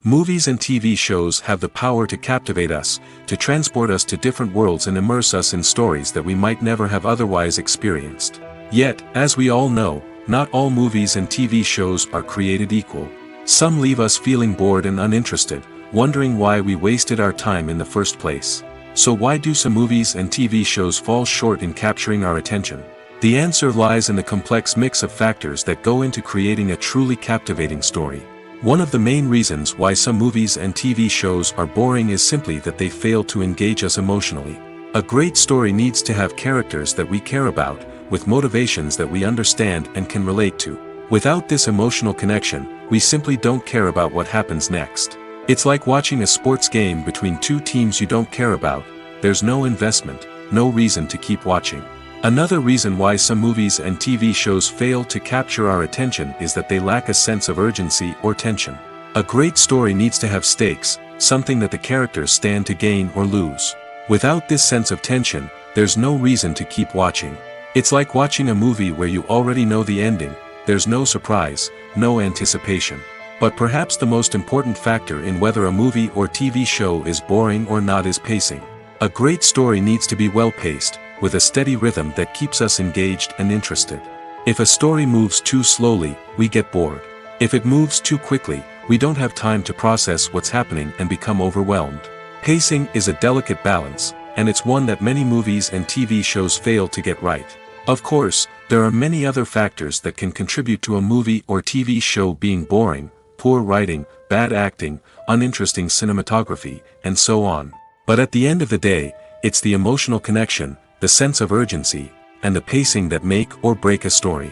Movies and TV shows have the power to captivate us, to transport us to different worlds and immerse us in stories that we might never have otherwise experienced. Yet, as we all know, not all movies and TV shows are created equal. Some leave us feeling bored and uninterested, wondering why we wasted our time in the first place. So why do some movies and TV shows fall short in capturing our attention? The answer lies in the complex mix of factors that go into creating a truly captivating story. One of the main reasons why some movies and TV shows are boring is simply that they fail to engage us emotionally. A great story needs to have characters that we care about, with motivations that we understand and can relate to. Without this emotional connection, we simply don't care about what happens next. It's like watching a sports game between two teams you don't care about. There's no investment, no reason to keep watching. Another reason why some movies and TV shows fail to capture our attention is that they lack a sense of urgency or tension. A great story needs to have stakes, something that the characters stand to gain or lose. Without this sense of tension, there's no reason to keep watching. It's like watching a movie where you already know the ending. There's no surprise, no anticipation. But perhaps the most important factor in whether a movie or TV show is boring or not is pacing. A great story needs to be well-paced, with a steady rhythm that keeps us engaged and interested. If a story moves too slowly, we get bored. If it moves too quickly, we don't have time to process what's happening and become overwhelmed. Pacing is a delicate balance, and it's one that many movies and TV shows fail to get right. Of course, there are many other factors that can contribute to a movie or TV show being boring: poor writing, bad acting, uninteresting cinematography, and so on. But at the end of the day, it's the emotional connection, the sense of urgency, and the pacing that make or break a story.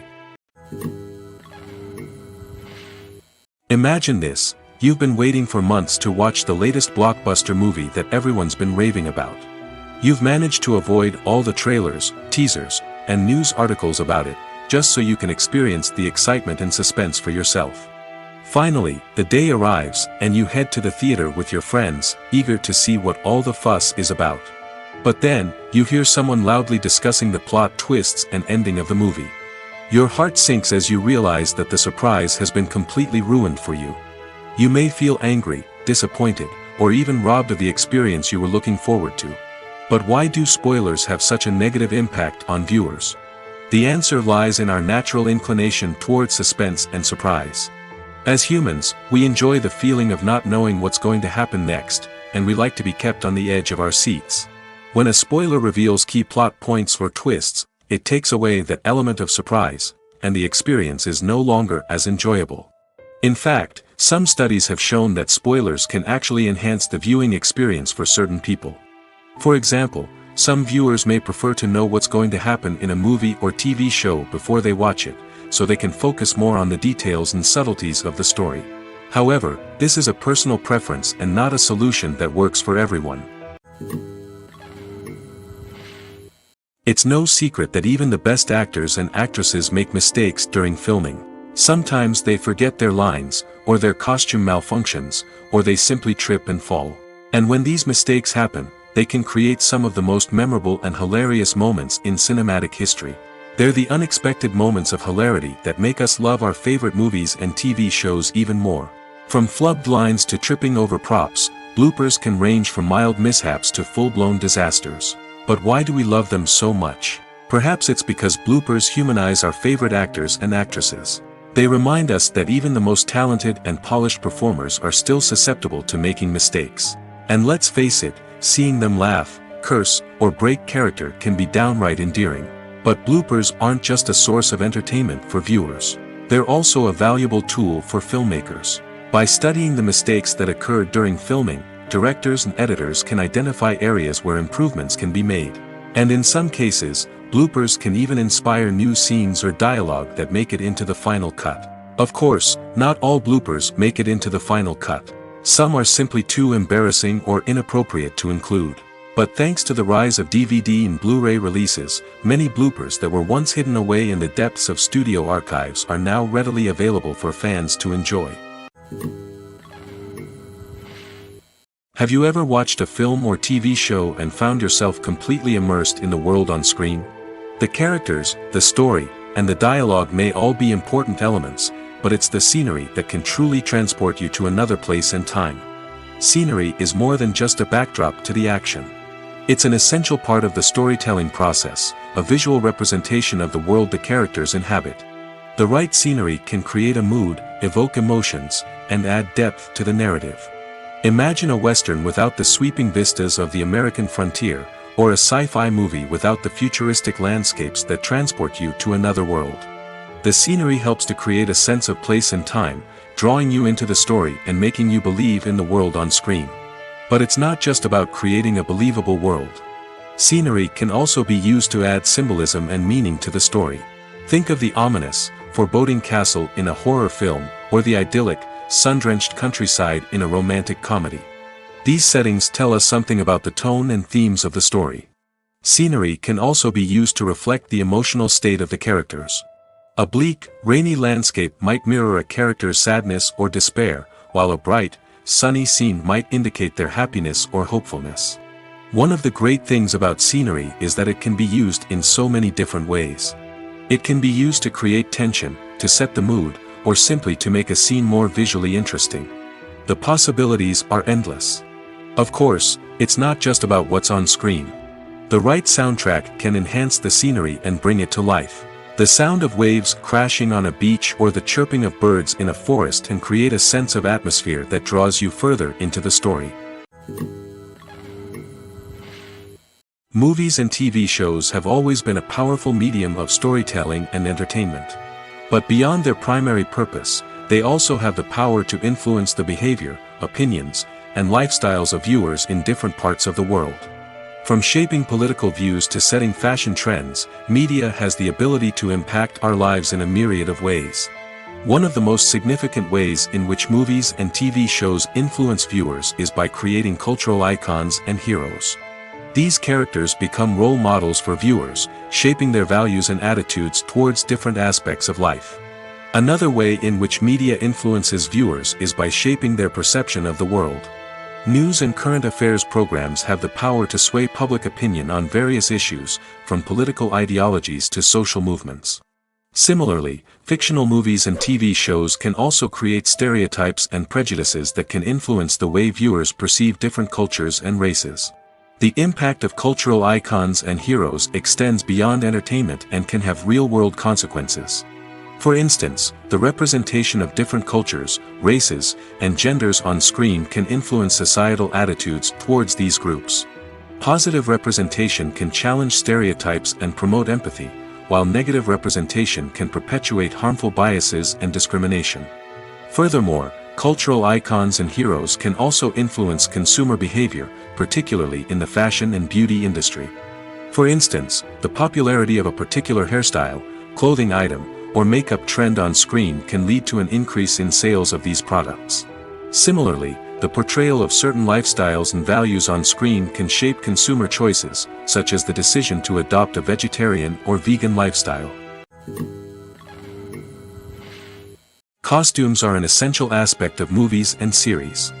Imagine this: you've been waiting for months to watch the latest blockbuster movie that everyone's been raving about. You've managed to avoid all the trailers, teasers, and news articles about it, just so you can experience the excitement and suspense for yourself. Finally, the day arrives, and you head to the theater with your friends, eager to see what all the fuss is about. But then, you hear someone loudly discussing the plot twists and ending of the movie. Your heart sinks as you realize that the surprise has been completely ruined for you. You may feel angry, disappointed, or even robbed of the experience you were looking forward to. But why do spoilers have such a negative impact on viewers? The answer lies in our natural inclination towards suspense and surprise. As humans, we enjoy the feeling of not knowing what's going to happen next, and we like to be kept on the edge of our seats. When a spoiler reveals key plot points or twists, it takes away that element of surprise, and the experience is no longer as enjoyable. In fact, some studies have shown that spoilers can actually enhance the viewing experience for certain people. For example, some viewers may prefer to know what's going to happen in a movie or TV show before they watch it, so they can focus more on the details and subtleties of the story. However, this is a personal preference and not a solution that works for everyone. It's no secret that even the best actors and actresses make mistakes during filming. Sometimes they forget their lines, or their costume malfunctions, or they simply trip and fall. And when these mistakes happen, they can create some of the most memorable and hilarious moments in cinematic history. They're the unexpected moments of hilarity that make us love our favorite movies and TV shows even more. From flubbed lines to tripping over props, bloopers can range from mild mishaps to full-blown disasters. But why do we love them so much? Perhaps it's because bloopers humanize our favorite actors and actresses. They remind us that even the most talented and polished performers are still susceptible to making mistakes. And let's face it, seeing them laugh, curse, or break character can be downright endearing. But bloopers aren't just a source of entertainment for viewers. They're also a valuable tool for filmmakers. By studying the mistakes that occurred during filming, directors and editors can identify areas where improvements can be made. And in some cases, bloopers can even inspire new scenes or dialogue that make it into the final cut. Of course, not all bloopers make it into the final cut. Some are simply too embarrassing or inappropriate to include. But thanks to the rise of DVD and Blu-ray releases, many bloopers that were once hidden away in the depths of studio archives are now readily available for fans to enjoy. Have you ever watched a film or TV show and found yourself completely immersed in the world on screen? The characters, the story, and the dialogue may all be important elements, but it's the scenery that can truly transport you to another place and time. Scenery is more than just a backdrop to the action. It's an essential part of the storytelling process, a visual representation of the world the characters inhabit. The right scenery can create a mood, evoke emotions, and add depth to the narrative. Imagine a Western without the sweeping vistas of the American frontier, or a sci-fi movie without the futuristic landscapes that transport you to another world. The scenery helps to create a sense of place and time, drawing you into the story and making you believe in the world on screen. But it's not just about creating a believable world. Scenery can also be used to add symbolism and meaning to the story. Think of the ominous, foreboding castle in a horror film, or the idyllic, sun-drenched countryside in a romantic comedy. These settings tell us something about the tone and themes of the story. Scenery can also be used to reflect the emotional state of the characters. A bleak, rainy landscape might mirror a character's sadness or despair, while a bright, sunny scene might indicate their happiness or hopefulness. One of the great things about scenery is that it can be used in so many different ways. It can be used to create tension, to set the mood, or simply to make a scene more visually interesting. The possibilities are endless. Of course, it's not just about what's on screen. The right soundtrack can enhance the scenery and bring it to life. The sound of waves crashing on a beach or the chirping of birds in a forest can create a sense of atmosphere that draws you further into the story. Movies and TV shows have always been a powerful medium of storytelling and entertainment. But beyond their primary purpose, they also have the power to influence the behavior, opinions, and lifestyles of viewers in different parts of the world. From shaping political views to setting fashion trends, media has the ability to impact our lives in a myriad of ways. One of the most significant ways in which movies and TV shows influence viewers is by creating cultural icons and heroes. These characters become role models for viewers, shaping their values and attitudes towards different aspects of life. Another way in which media influences viewers is by shaping their perception of the world. News and current affairs programs have the power to sway public opinion on various issues, from political ideologies to social movements. Similarly, fictional movies and TV shows can also create stereotypes and prejudices that can influence the way viewers perceive different cultures and races. The impact of cultural icons and heroes extends beyond entertainment and can have real-world consequences. For instance, the representation of different cultures, races, and genders on screen can influence societal attitudes towards these groups. Positive representation can challenge stereotypes and promote empathy, while negative representation can perpetuate harmful biases and discrimination. Furthermore, cultural icons and heroes can also influence consumer behavior, particularly in the fashion and beauty industry. For instance, the popularity of a particular hairstyle, clothing item, or makeup trend on screen can lead to an increase in sales of these products. Similarly, the portrayal of certain lifestyles and values on screen can shape consumer choices, such as the decision to adopt a vegetarian or vegan lifestyle. Costumes are an essential aspect of movies and series.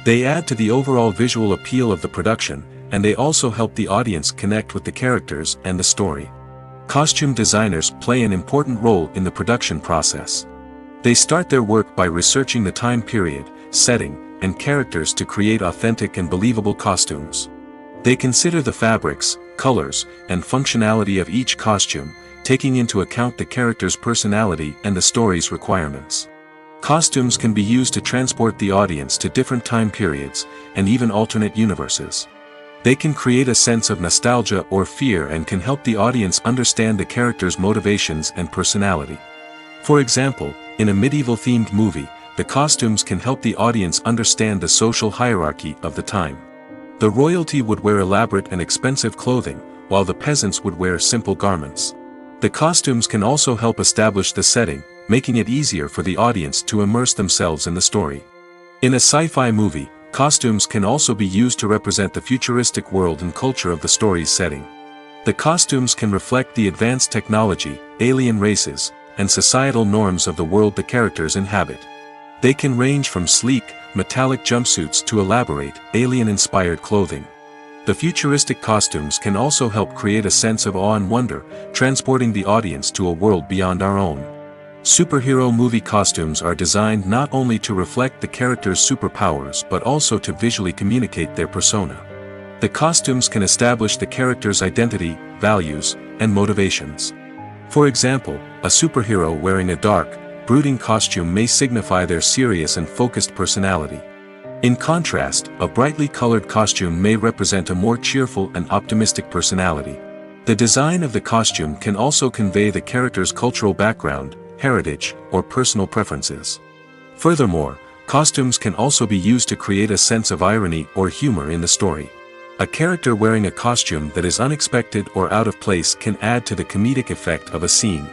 They add to the overall visual appeal of the production, and they also help the audience connect with the characters and the story. Costume designers play an important role in the production process. They start their work by researching the time period, setting, and characters to create authentic and believable costumes. They consider the fabrics, colors, and functionality of each costume, taking into account the character's personality and the story's requirements. Costumes can be used to transport the audience to different time periods, and even alternate universes. They can create a sense of nostalgia or fear and can help the audience understand the character's motivations and personality. For example, in a medieval-themed movie, the costumes can help the audience understand the social hierarchy of the time. The royalty would wear elaborate and expensive clothing, while the peasants would wear simple garments. The costumes can also help establish the setting, making it easier for the audience to immerse themselves in the story. In a sci-fi movie, costumes can also be used to represent the futuristic world and culture of the story's setting. The costumes can reflect the advanced technology, alien races, and societal norms of the world the characters inhabit. They can range from sleek, metallic jumpsuits to elaborate, alien-inspired clothing. The futuristic costumes can also help create a sense of awe and wonder, transporting the audience to a world beyond our own. Superhero movie costumes are designed not only to reflect the character's superpowers but also to visually communicate their persona. The costumes can establish the character's identity, values, and motivations. For example, a superhero wearing a dark, brooding costume may signify their serious and focused personality. In contrast, a brightly colored costume may represent a more cheerful and optimistic personality. The design of the costume can also convey the character's cultural background, heritage, or personal preferences. Furthermore, costumes can also be used to create a sense of irony or humor in the story. A character wearing a costume that is unexpected or out of place can add to the comedic effect of a scene.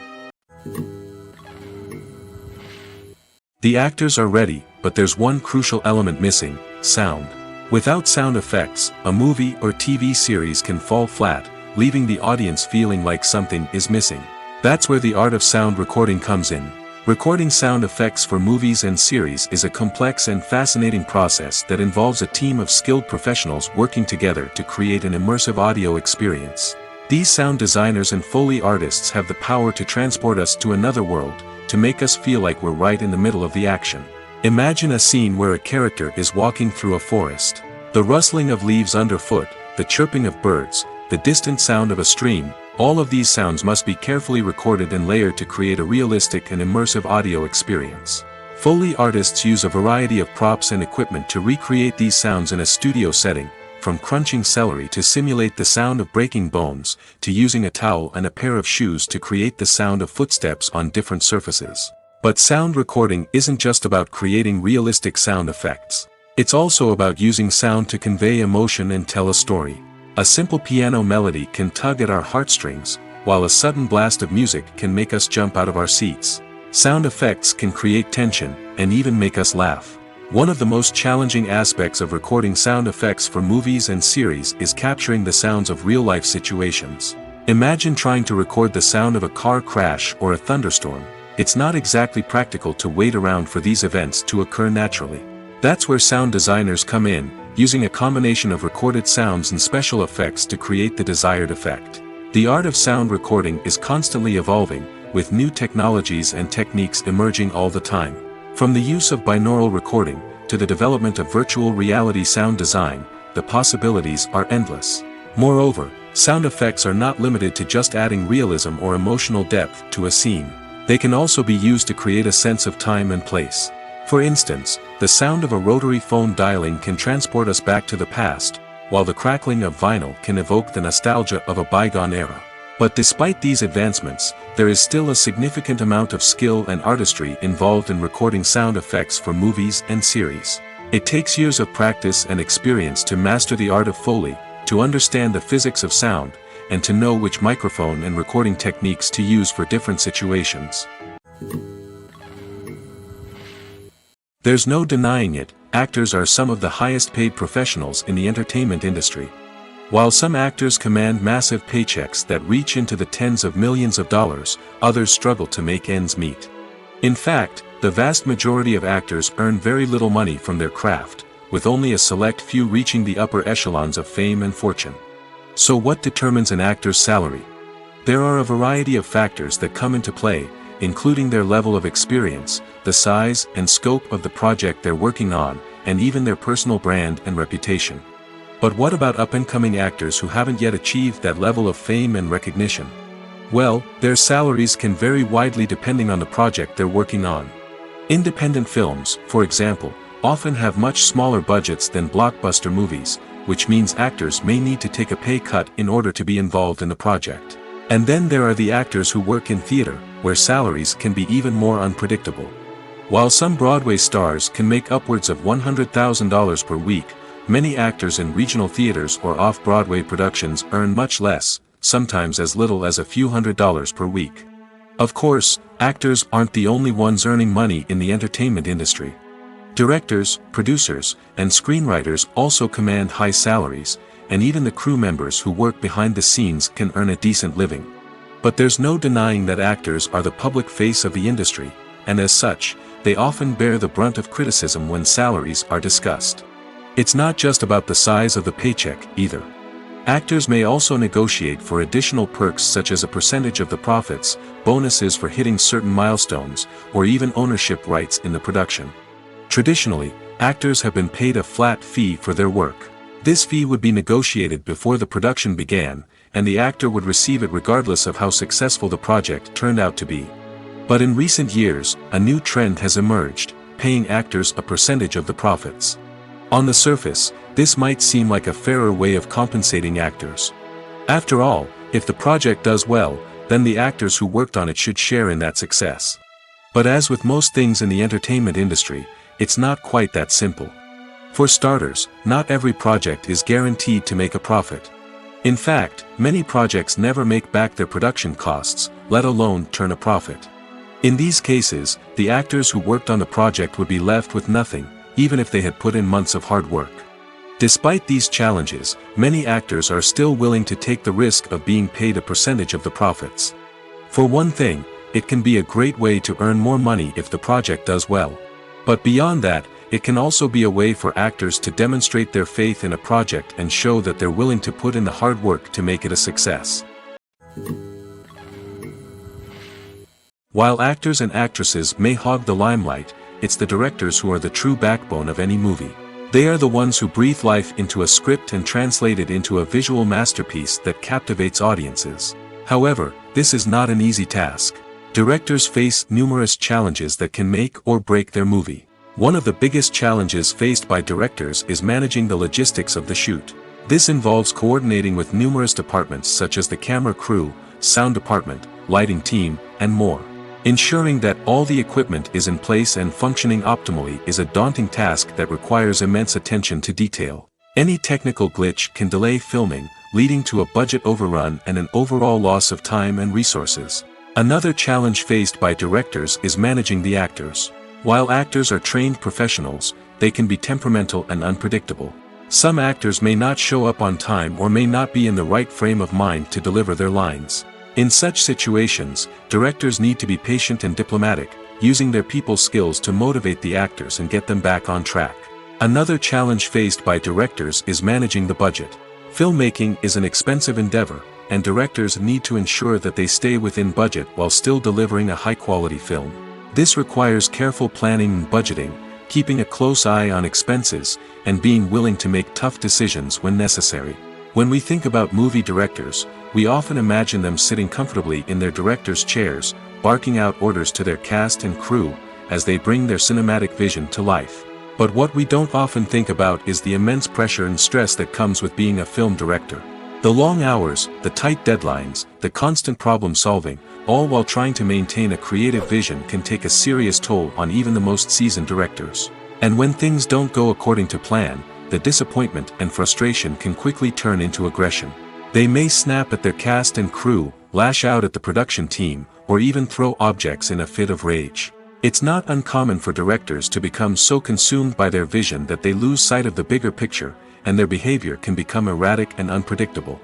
The actors are ready, but there's one crucial element missing: sound. Without sound effects, a movie or TV series can fall flat, leaving the audience feeling like something is missing. That's where the art of sound recording comes in. Recording sound effects for movies and series is a complex and fascinating process that involves a team of skilled professionals working together to create an immersive audio experience. These sound designers and Foley artists have the power to transport us to another world, to make us feel like we're right in the middle of the action. Imagine a scene where a character is walking through a forest. The rustling of leaves underfoot, the chirping of birds, the distant sound of a stream, all of these sounds must be carefully recorded and layered to create a realistic and immersive audio experience. Foley artists use a variety of props and equipment to recreate these sounds in a studio setting, from crunching celery to simulate the sound of breaking bones, to using a towel and a pair of shoes to create the sound of footsteps on different surfaces. But sound recording isn't just about creating realistic sound effects. It's also about using sound to convey emotion and tell a story. A simple piano melody can tug at our heartstrings, while a sudden blast of music can make us jump out of our seats. Sound effects can create tension, and even make us laugh. One of the most challenging aspects of recording sound effects for movies and series is capturing the sounds of real-life situations. Imagine trying to record the sound of a car crash or a thunderstorm. It's not exactly practical to wait around for these events to occur naturally. That's where sound designers come in, using a combination of recorded sounds and special effects to create the desired effect. The art of sound recording is constantly evolving, with new technologies and techniques emerging all the time. From the use of binaural recording, to the development of virtual reality sound design, the possibilities are endless. Moreover, sound effects are not limited to just adding realism or emotional depth to a scene. They can also be used to create a sense of time and place. For instance, the sound of a rotary phone dialing can transport us back to the past, while the crackling of vinyl can evoke the nostalgia of a bygone era. But despite these advancements, there is still a significant amount of skill and artistry involved in recording sound effects for movies and series. It takes years of practice and experience to master the art of Foley, to understand the physics of sound, and to know which microphone and recording techniques to use for different situations. There's no denying it, actors are some of the highest paid professionals in the entertainment industry. While some actors command massive paychecks that reach into the tens of millions of dollars, others struggle to make ends meet. In fact, the vast majority of actors earn very little money from their craft, with only a select few reaching the upper echelons of fame and fortune. So what determines an actor's salary? There are a variety of factors that come into play, including their level of experience, the size and scope of the project they're working on, and even their personal brand and reputation. But what about up-and-coming actors who haven't yet achieved that level of fame and recognition? Well, their salaries can vary widely depending on the project they're working on. Independent films, for example, often have much smaller budgets than blockbuster movies, which means actors may need to take a pay cut in order to be involved in the project. And then there are the actors who work in theater, where salaries can be even more unpredictable. While some Broadway stars can make upwards of $100,000 per week, many actors in regional theaters or off-Broadway productions earn much less, sometimes as little as a few $100s per week. Of course, actors aren't the only ones earning money in the entertainment industry. Directors, producers, and screenwriters also command high salaries, and even the crew members who work behind the scenes can earn a decent living. But there's no denying that actors are the public face of the industry, and as such, they often bear the brunt of criticism when salaries are discussed. It's not just about the size of the paycheck, either. Actors may also negotiate for additional perks such as a percentage of the profits, bonuses for hitting certain milestones, or even ownership rights in the production. Traditionally, actors have been paid a flat fee for their work. This fee would be negotiated before the production began, and the actor would receive it regardless of how successful the project turned out to be. But in recent years, a new trend has emerged, paying actors a percentage of the profits. On the surface, this might seem like a fairer way of compensating actors. After all, if the project does well, then the actors who worked on it should share in that success. But as with most things in the entertainment industry, it's not quite that simple. For starters, not every project is guaranteed to make a profit. In fact, many projects never make back their production costs, let alone turn a profit. In these cases, the actors who worked on the project would be left with nothing, even if they had put in months of hard work. Despite these challenges, many actors are still willing to take the risk of being paid a percentage of the profits. For one thing, it can be a great way to earn more money if the project does well. But beyond that, it can also be a way for actors to demonstrate their faith in a project and show that they're willing to put in the hard work to make it a success. While actors and actresses may hog the limelight, it's the directors who are the true backbone of any movie. They are the ones who breathe life into a script and translate it into a visual masterpiece that captivates audiences. However, this is not an easy task. Directors face numerous challenges that can make or break their movie. One of the biggest challenges faced by directors is managing the logistics of the shoot. This involves coordinating with numerous departments such as the camera crew, sound department, lighting team, and more. Ensuring that all the equipment is in place and functioning optimally is a daunting task that requires immense attention to detail. Any technical glitch can delay filming, leading to a budget overrun and an overall loss of time and resources. Another challenge faced by directors is managing the actors. While actors are trained professionals, they can be temperamental and unpredictable. Some actors may not show up on time or may not be in the right frame of mind to deliver their lines. In such situations, directors need to be patient and diplomatic, using their people skills to motivate the actors and get them back on track. Another challenge faced by directors is managing the budget. Filmmaking is an expensive endeavor, and directors need to ensure that they stay within budget while still delivering a high-quality film. This requires careful planning and budgeting, keeping a close eye on expenses, and being willing to make tough decisions when necessary. When we think about movie directors, we often imagine them sitting comfortably in their director's chairs, barking out orders to their cast and crew, as they bring their cinematic vision to life. But what we don't often think about is the immense pressure and stress that comes with being a film director. The long hours, the tight deadlines, the constant problem solving, all while trying to maintain a creative vision can take a serious toll on even the most seasoned directors. And when things don't go according to plan, the disappointment and frustration can quickly turn into aggression. They may snap at their cast and crew, lash out at the production team, or even throw objects in a fit of rage. It's not uncommon for directors to become so consumed by their vision that they lose sight of the bigger picture, and their behavior can become erratic and unpredictable.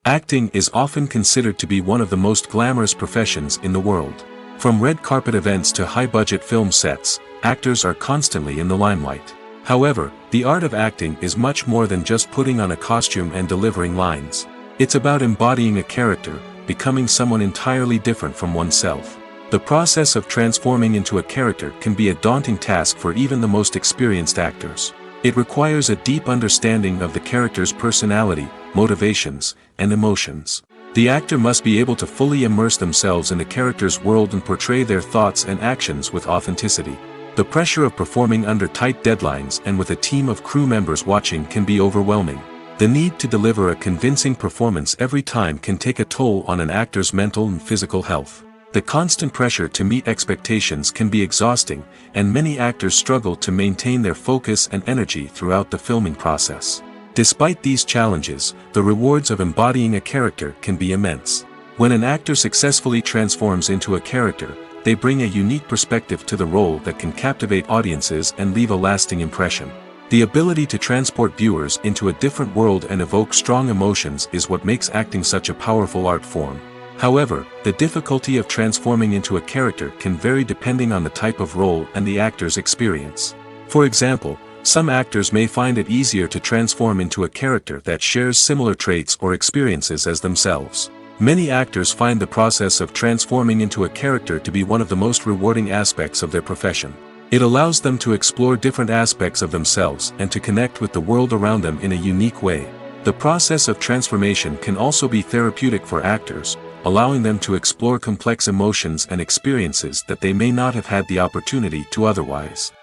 Acting is often considered to be one of the most glamorous professions in the world. From red carpet events to high-budget film sets, actors are constantly in the limelight. However, the art of acting is much more than just putting on a costume and delivering lines. It's about embodying a character, becoming someone entirely different from oneself. The process of transforming into a character can be a daunting task for even the most experienced actors. It requires a deep understanding of the character's personality, motivations, and emotions. The actor must be able to fully immerse themselves in the character's world and portray their thoughts and actions with authenticity. The pressure of performing under tight deadlines and with a team of crew members watching can be overwhelming. The need to deliver a convincing performance every time can take a toll on an actor's mental and physical health. The constant pressure to meet expectations can be exhausting, and many actors struggle to maintain their focus and energy throughout the filming process. Despite these challenges, the rewards of embodying a character can be immense. When an actor successfully transforms into a character, they bring a unique perspective to the role that can captivate audiences and leave a lasting impression. The ability to transport viewers into a different world and evoke strong emotions is what makes acting such a powerful art form. However, the difficulty of transforming into a character can vary depending on the type of role and the actor's experience. For example, some actors may find it easier to transform into a character that shares similar traits or experiences as themselves. Many actors find the process of transforming into a character to be one of the most rewarding aspects of their profession. It allows them to explore different aspects of themselves and to connect with the world around them in a unique way. The process of transformation can also be therapeutic for actors, allowing them to explore complex emotions and experiences that they may not have had the opportunity to otherwise.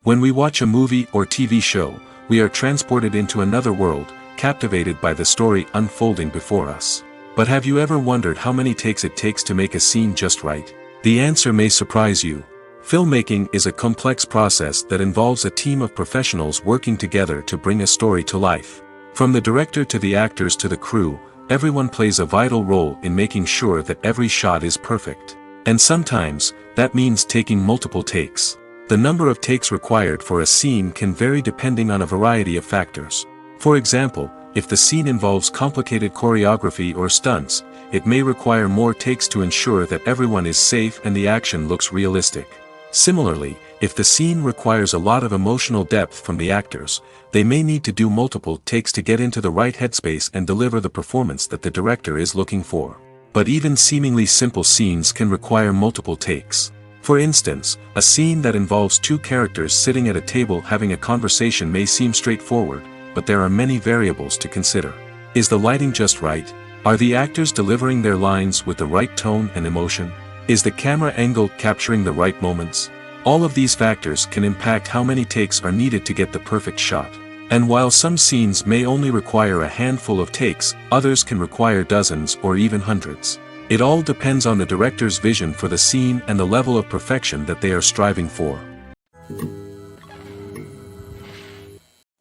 When we watch a movie or TV show, we are transported into another world, captivated by the story unfolding before us. But have you ever wondered how many takes it takes to make a scene just right? The answer may surprise you. Filmmaking is a complex process that involves a team of professionals working together to bring a story to life. From the director to the actors to the crew, everyone plays a vital role in making sure that every shot is perfect. And sometimes, that means taking multiple takes. The number of takes required for a scene can vary depending on a variety of factors. For example, if the scene involves complicated choreography or stunts, it may require more takes to ensure that everyone is safe and the action looks realistic. Similarly, if the scene requires a lot of emotional depth from the actors, they may need to do multiple takes to get into the right headspace and deliver the performance that the director is looking for. But even seemingly simple scenes can require multiple takes. For instance, a scene that involves two characters sitting at a table having a conversation may seem straightforward, but there are many variables to consider. Is the lighting just right? Are the actors delivering their lines with the right tone and emotion? Is the camera angle capturing the right moments? All of these factors can impact how many takes are needed to get the perfect shot. And while some scenes may only require a handful of takes, others can require dozens or even hundreds. It all depends on the director's vision for the scene and the level of perfection that they are striving for.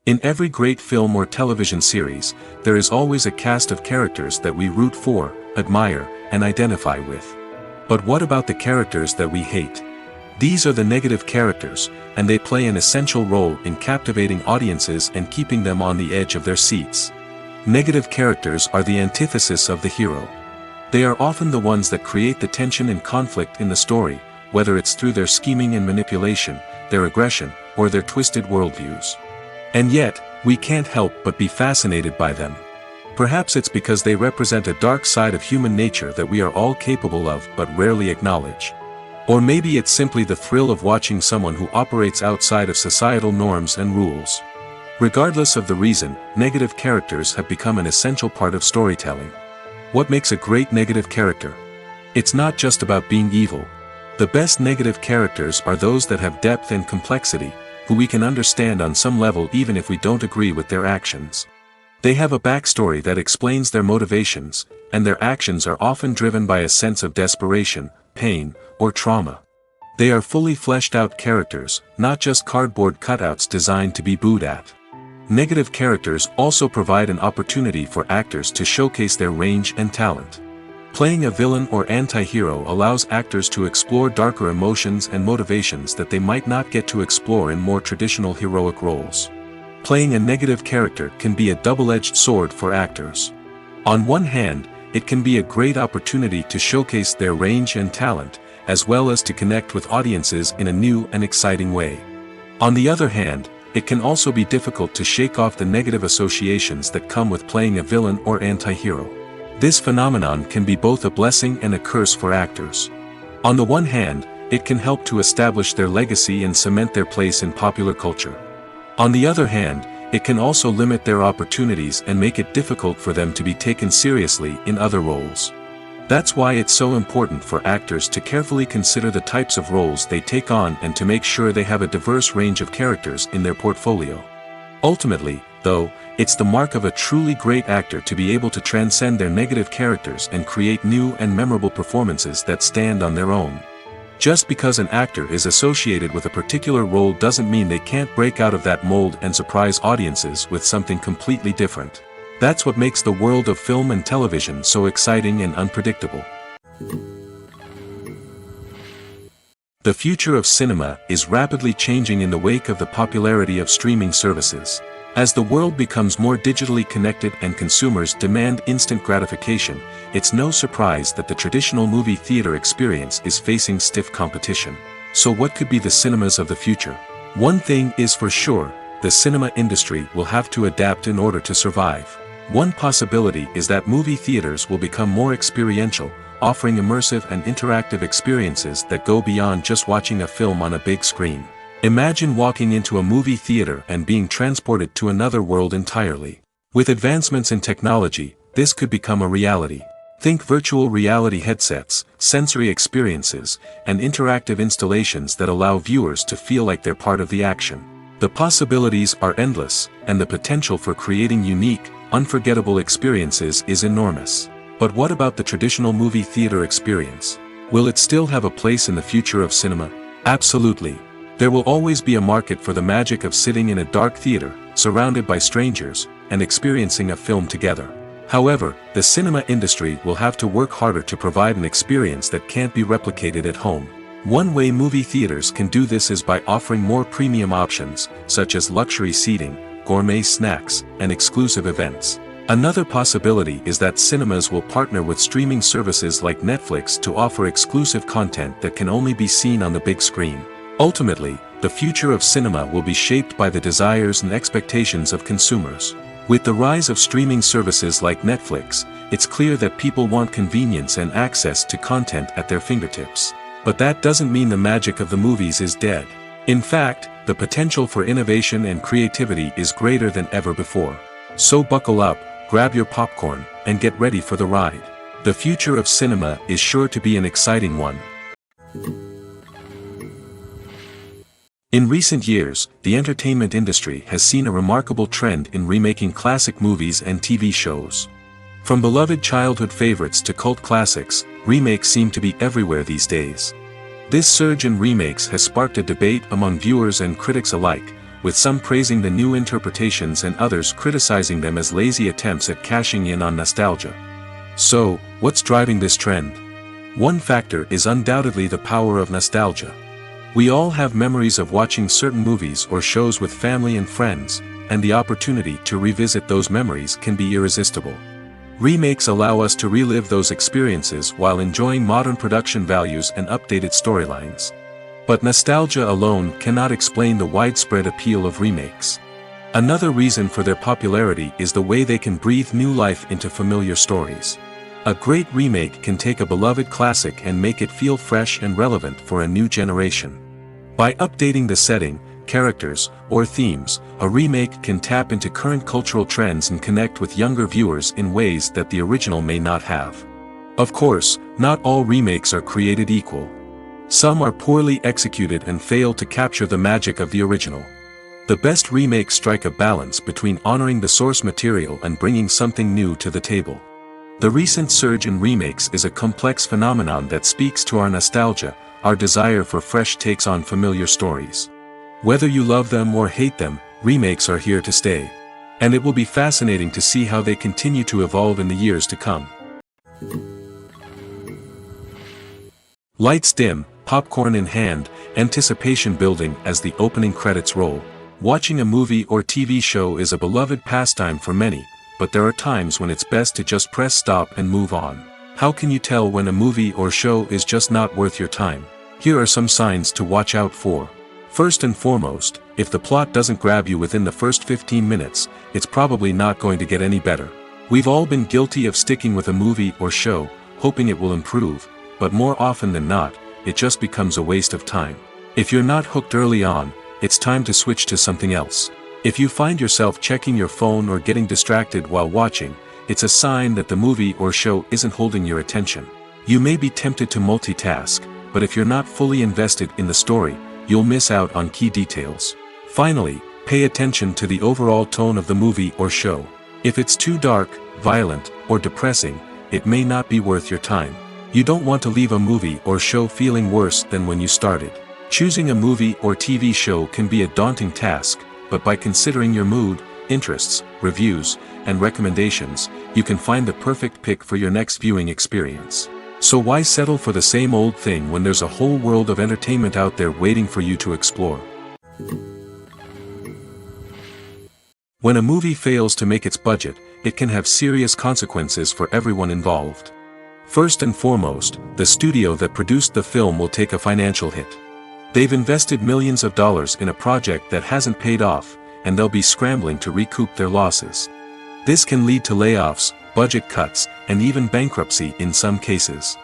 In every great film or television series, there is always a cast of characters that we root for, admire, and identify with. But what about the characters that we hate? These are the negative characters, and they play an essential role in captivating audiences and keeping them on the edge of their seats. Negative characters are the antithesis of the hero. They are often the ones that create the tension and conflict in the story, whether it's through their scheming and manipulation, their aggression, or their twisted worldviews. And yet, we can't help but be fascinated by them. Perhaps it's because they represent a dark side of human nature that we are all capable of but rarely acknowledge. Or maybe it's simply the thrill of watching someone who operates outside of societal norms and rules. Regardless of the reason, negative characters have become an essential part of storytelling. What makes a great negative character? It's not just about being evil. The best negative characters are those that have depth and complexity, who we can understand on some level even if we don't agree with their actions. They have a backstory that explains their motivations, and their actions are often driven by a sense of desperation, pain, or trauma. They are fully fleshed out characters, not just cardboard cutouts designed to be booed at. Negative characters also provide an opportunity for actors to showcase their range and talent. Playing a villain or anti-hero allows actors to explore darker emotions and motivations that they might not get to explore in more traditional heroic roles. Playing a negative character can be a double-edged sword for actors. On one hand, it can be a great opportunity to showcase their range and talent, as well as to connect with audiences in a new and exciting way. On the other hand, it can also be difficult to shake off the negative associations that come with playing a villain or anti-hero. This phenomenon can be both a blessing and a curse for actors. On the one hand, it can help to establish their legacy and cement their place in popular culture. On the other hand, it can also limit their opportunities and make it difficult for them to be taken seriously in other roles. That's why it's so important for actors to carefully consider the types of roles they take on and to make sure they have a diverse range of characters in their portfolio. Ultimately, though, it's the mark of a truly great actor to be able to transcend their negative characters and create new and memorable performances that stand on their own. Just because an actor is associated with a particular role doesn't mean they can't break out of that mold and surprise audiences with something completely different. That's what makes the world of film and television so exciting and unpredictable. The future of cinema is rapidly changing in the wake of the popularity of streaming services. As the world becomes more digitally connected and consumers demand instant gratification, it's no surprise that the traditional movie theater experience is facing stiff competition. So what could be the cinemas of the future? One thing is for sure, the cinema industry will have to adapt in order to survive. One possibility is that movie theaters will become more experiential, offering immersive and interactive experiences that go beyond just watching a film on a big screen. Imagine walking into a movie theater and being transported to another world entirely. With advancements in technology, this could become a reality. Think virtual reality headsets, sensory experiences, and interactive installations that allow viewers to feel like they're part of the action. The possibilities are endless, and the potential for creating unique, unforgettable experiences is enormous. But what about the traditional movie theater experience? Will it still have a place in the future of cinema? Absolutely. There will always be a market for the magic of sitting in a dark theater, surrounded by strangers, and experiencing a film together. However, the cinema industry will have to work harder to provide an experience that can't be replicated at home. One way movie theaters can do this is by offering more premium options, such as luxury seating, gourmet snacks, and exclusive events. Another possibility is that cinemas will partner with streaming services like Netflix to offer exclusive content that can only be seen on the big screen. Ultimately, the future of cinema will be shaped by the desires and expectations of consumers. With the rise of streaming services like Netflix, it's clear that people want convenience and access to content at their fingertips. But that doesn't mean the magic of the movies is dead. In fact, the potential for innovation and creativity is greater than ever before. So buckle up, grab your popcorn, and get ready for the ride. The future of cinema is sure to be an exciting one. In recent years, the entertainment industry has seen a remarkable trend in remaking classic movies and TV shows. From beloved childhood favorites to cult classics, remakes seem to be everywhere these days. This surge in remakes has sparked a debate among viewers and critics alike, with some praising the new interpretations and others criticizing them as lazy attempts at cashing in on nostalgia. So, what's driving this trend? One factor is undoubtedly the power of nostalgia. We all have memories of watching certain movies or shows with family and friends, and the opportunity to revisit those memories can be irresistible. Remakes allow us to relive those experiences while enjoying modern production values and updated storylines. But nostalgia alone cannot explain the widespread appeal of remakes. Another reason for their popularity is the way they can breathe new life into familiar stories. A great remake can take a beloved classic and make it feel fresh and relevant for a new generation. By updating the setting, characters, or themes, a remake can tap into current cultural trends and connect with younger viewers in ways that the original may not have. Of course, not all remakes are created equal. Some are poorly executed and fail to capture the magic of the original. The best remakes strike a balance between honoring the source material and bringing something new to the table. The recent surge in remakes is a complex phenomenon that speaks to our nostalgia, our desire for fresh takes on familiar stories. Whether you love them or hate them, remakes are here to stay. And it will be fascinating to see how they continue to evolve in the years to come. Lights dim, popcorn in hand, anticipation building as the opening credits roll. Watching a movie or TV show is a beloved pastime for many, but there are times when it's best to just press stop and move on. How can you tell when a movie or show is just not worth your time? Here are some signs to watch out for. First and foremost, if the plot doesn't grab you within the first 15 minutes, it's probably not going to get any better. We've all been guilty of sticking with a movie or show, hoping it will improve, but more often than not, it just becomes a waste of time. If you're not hooked early on, it's time to switch to something else. If you find yourself checking your phone or getting distracted while watching, it's a sign that the movie or show isn't holding your attention. You may be tempted to multitask, but if you're not fully invested in the story, you'll miss out on key details. Finally, pay attention to the overall tone of the movie or show. If it's too dark, violent, or depressing, it may not be worth your time. You don't want to leave a movie or show feeling worse than when you started. Choosing a movie or TV show can be a daunting task, but by considering your mood, interests, reviews, and recommendations, you can find the perfect pick for your next viewing experience. So why settle for the same old thing when there's a whole world of entertainment out there waiting for you to explore? When a movie fails to make its budget, it can have serious consequences for everyone involved. First and foremost, the studio that produced the film will take a financial hit. They've invested millions of dollars in a project that hasn't paid off, and they'll be scrambling to recoup their losses. This can lead to layoffs, budget cuts, and even bankruptcy in some cases.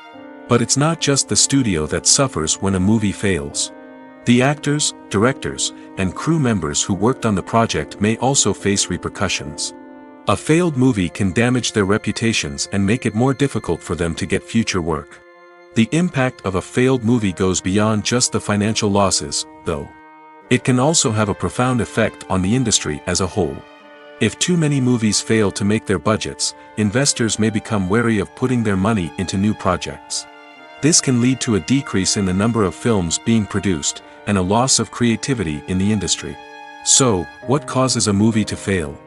But it's not just the studio that suffers when a movie fails. The actors, directors, and crew members who worked on the project may also face repercussions. A failed movie can damage their reputations and make it more difficult for them to get future work. The impact of a failed movie goes beyond just the financial losses, though. It can also have a profound effect on the industry as a whole. If too many movies fail to make their budgets, investors may become wary of putting their money into new projects. This can lead to a decrease in the number of films being produced, and a loss of creativity in the industry. So, what causes a movie to fail?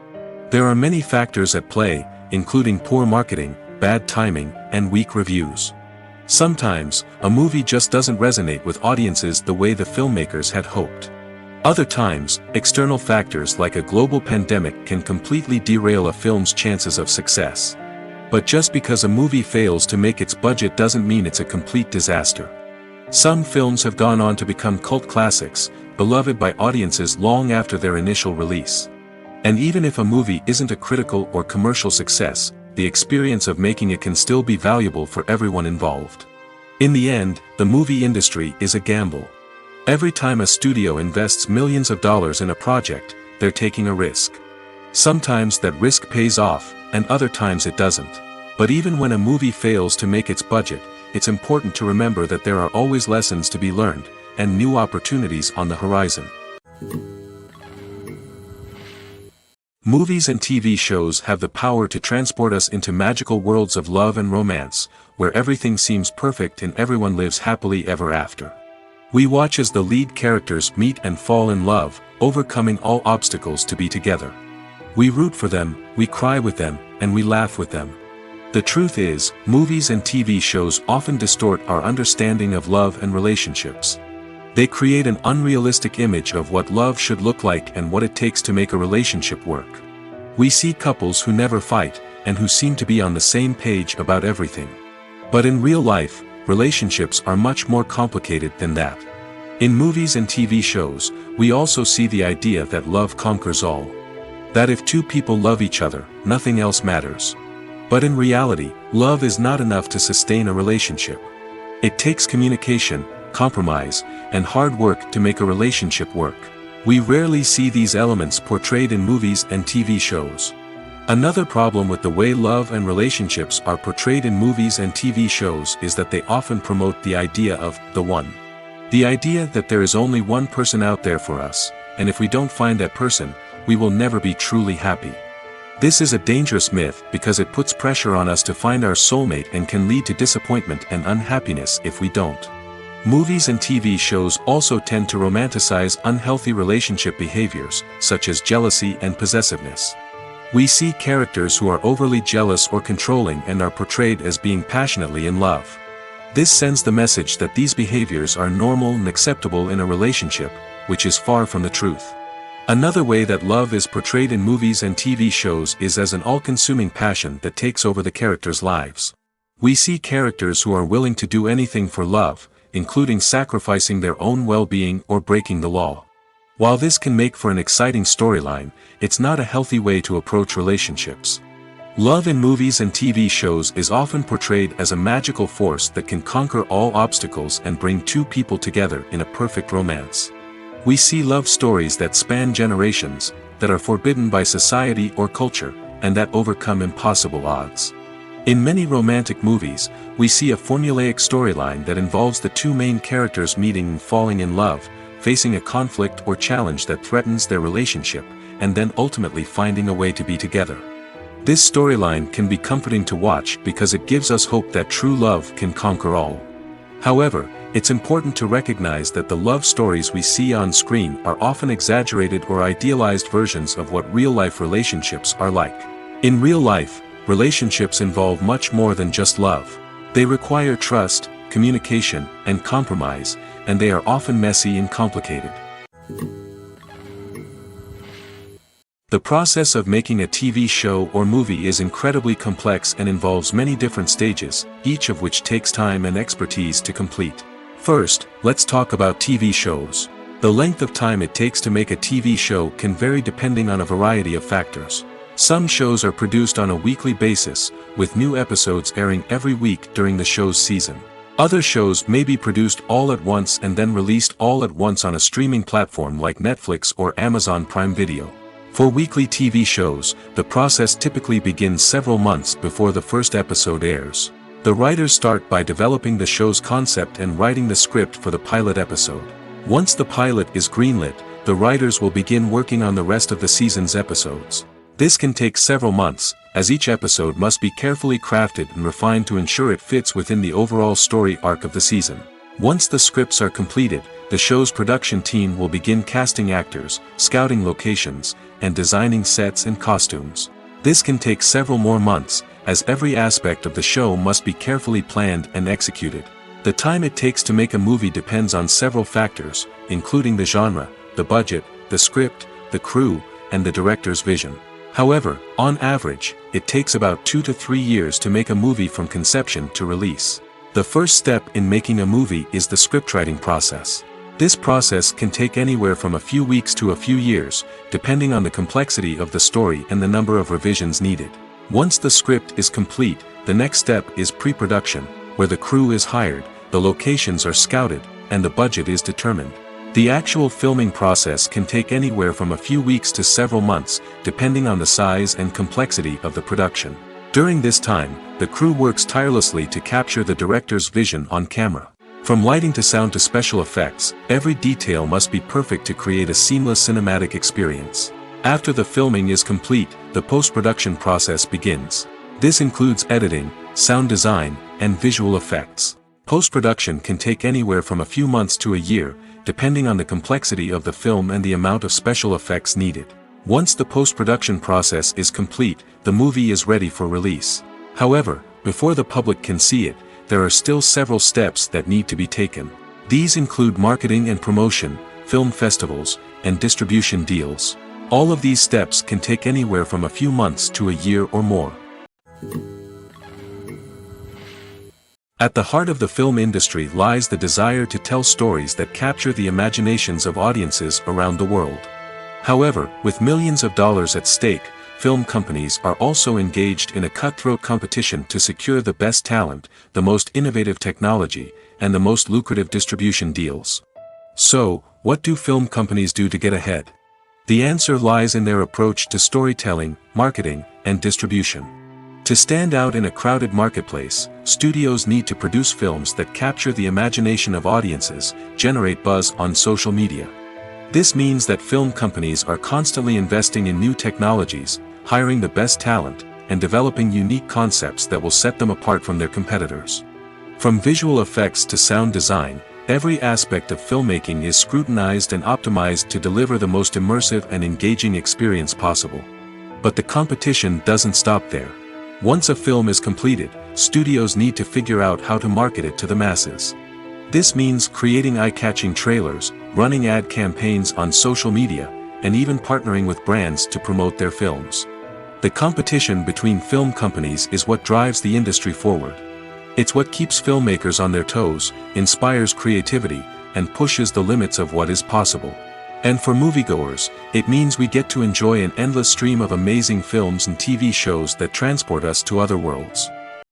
There are many factors at play, including poor marketing, bad timing, and weak reviews. Sometimes, a movie just doesn't resonate with audiences the way the filmmakers had hoped. Other times, external factors like a global pandemic can completely derail a film's chances of success. But just because a movie fails to make its budget doesn't mean it's a complete disaster. Some films have gone on to become cult classics, beloved by audiences long after their initial release. And even if a movie isn't a critical or commercial success, the experience of making it can still be valuable for everyone involved. In the end, the movie industry is a gamble. Every time a studio invests millions of dollars in a project, they're taking a risk. Sometimes that risk pays off, and other times it doesn't. But even when a movie fails to make its budget, it's important to remember that there are always lessons to be learned, and new opportunities on the horizon. Movies and TV shows have the power to transport us into magical worlds of love and romance, where everything seems perfect and everyone lives happily ever after. We watch as the lead characters meet and fall in love, overcoming all obstacles to be together. We root for them, we cry with them, and we laugh with them. The truth is, movies and TV shows often distort our understanding of love and relationships. They create an unrealistic image of what love should look like and what it takes to make a relationship work. We see couples who never fight, and who seem to be on the same page about everything. But in real life, relationships are much more complicated than that. In movies and TV shows, we also see the idea that love conquers all. That if two people love each other, nothing else matters. But in reality, love is not enough to sustain a relationship. It takes communication, compromise, and hard work to make a relationship work. We rarely see these elements portrayed in movies and TV shows. Another problem with the way love and relationships are portrayed in movies and TV shows is that they often promote the idea of the one. The idea that there is only one person out there for us, and if we don't find that person, we will never be truly happy. This is a dangerous myth because it puts pressure on us to find our soulmate and can lead to disappointment and unhappiness if we don't. Movies and TV shows also tend to romanticize unhealthy relationship behaviors, such as jealousy and possessiveness. We see characters who are overly jealous or controlling and are portrayed as being passionately in love. This sends the message that these behaviors are normal and acceptable in a relationship, which is far from the truth. Another way that love is portrayed in movies and TV shows is as an all-consuming passion that takes over the characters' lives. We see characters who are willing to do anything for love, including sacrificing their own well-being or breaking the law. While this can make for an exciting storyline, it's not a healthy way to approach relationships. Love in movies and TV shows is often portrayed as a magical force that can conquer all obstacles and bring two people together in a perfect romance. We see love stories that span generations, that are forbidden by society or culture, and that overcome impossible odds. In many romantic movies, we see a formulaic storyline that involves the two main characters meeting and falling in love, facing a conflict or challenge that threatens their relationship, and then ultimately finding a way to be together. This storyline can be comforting to watch because it gives us hope that true love can conquer all. However, it's important to recognize that the love stories we see on screen are often exaggerated or idealized versions of what real-life relationships are like. In real life, relationships involve much more than just love. They require trust, communication, and compromise, and they are often messy and complicated. The process of making a TV show or movie is incredibly complex and involves many different stages, each of which takes time and expertise to complete. First, let's talk about TV shows. The length of time it takes to make a TV show can vary depending on a variety of factors. Some shows are produced on a weekly basis, with new episodes airing every week during the show's season. Other shows may be produced all at once and then released all at once on a streaming platform like Netflix or Amazon Prime Video. For weekly TV shows, the process typically begins several months before the first episode airs. The writers start by developing the show's concept and writing the script for the pilot episode. Once the pilot is greenlit, the writers will begin working on the rest of the season's episodes. This can take several months, as each episode must be carefully crafted and refined to ensure it fits within the overall story arc of the season. Once the scripts are completed, the show's production team will begin casting actors, scouting locations, and designing sets and costumes. This can take several more months, as every aspect of the show must be carefully planned and executed. The time it takes to make a movie depends on several factors, including the genre, the budget, the script, the crew, and the director's vision. However, on average, it takes about 2 to 3 years to make a movie from conception to release. The first step in making a movie is the scriptwriting process. This process can take anywhere from a few weeks to a few years, depending on the complexity of the story and the number of revisions needed. Once the script is complete, the next step is pre-production, where the crew is hired, the locations are scouted, and the budget is determined. The actual filming process can take anywhere from a few weeks to several months, depending on the size and complexity of the production. During this time, the crew works tirelessly to capture the director's vision on camera. From lighting to sound to special effects, every detail must be perfect to create a seamless cinematic experience. After the filming is complete, the post-production process begins. This includes editing, sound design, and visual effects. Post-production can take anywhere from a few months to a year, depending on the complexity of the film and the amount of special effects needed. Once the post-production process is complete, the movie is ready for release. However, before the public can see it, there are still several steps that need to be taken. These include marketing and promotion, film festivals, and distribution deals. All of these steps can take anywhere from a few months to a year or more. At the heart of the film industry lies the desire to tell stories that capture the imaginations of audiences around the world. However, with millions of dollars at stake, film companies are also engaged in a cutthroat competition to secure the best talent, the most innovative technology, and the most lucrative distribution deals. So, what do film companies do to get ahead? The answer lies in their approach to storytelling, marketing, and distribution. To stand out in a crowded marketplace, studios need to produce films that capture the imagination of audiences, generate buzz on social media. This means that film companies are constantly investing in new technologies, hiring the best talent, and developing unique concepts that will set them apart from their competitors. From visual effects to sound design, every aspect of filmmaking is scrutinized and optimized to deliver the most immersive and engaging experience possible. But the competition doesn't stop there. Once a film is completed, studios need to figure out how to market it to the masses. This means creating eye-catching trailers, running ad campaigns on social media, and even partnering with brands to promote their films. The competition between film companies is what drives the industry forward. It's what keeps filmmakers on their toes, inspires creativity, and pushes the limits of what is possible. And for moviegoers, it means we get to enjoy an endless stream of amazing films and TV shows that transport us to other worlds.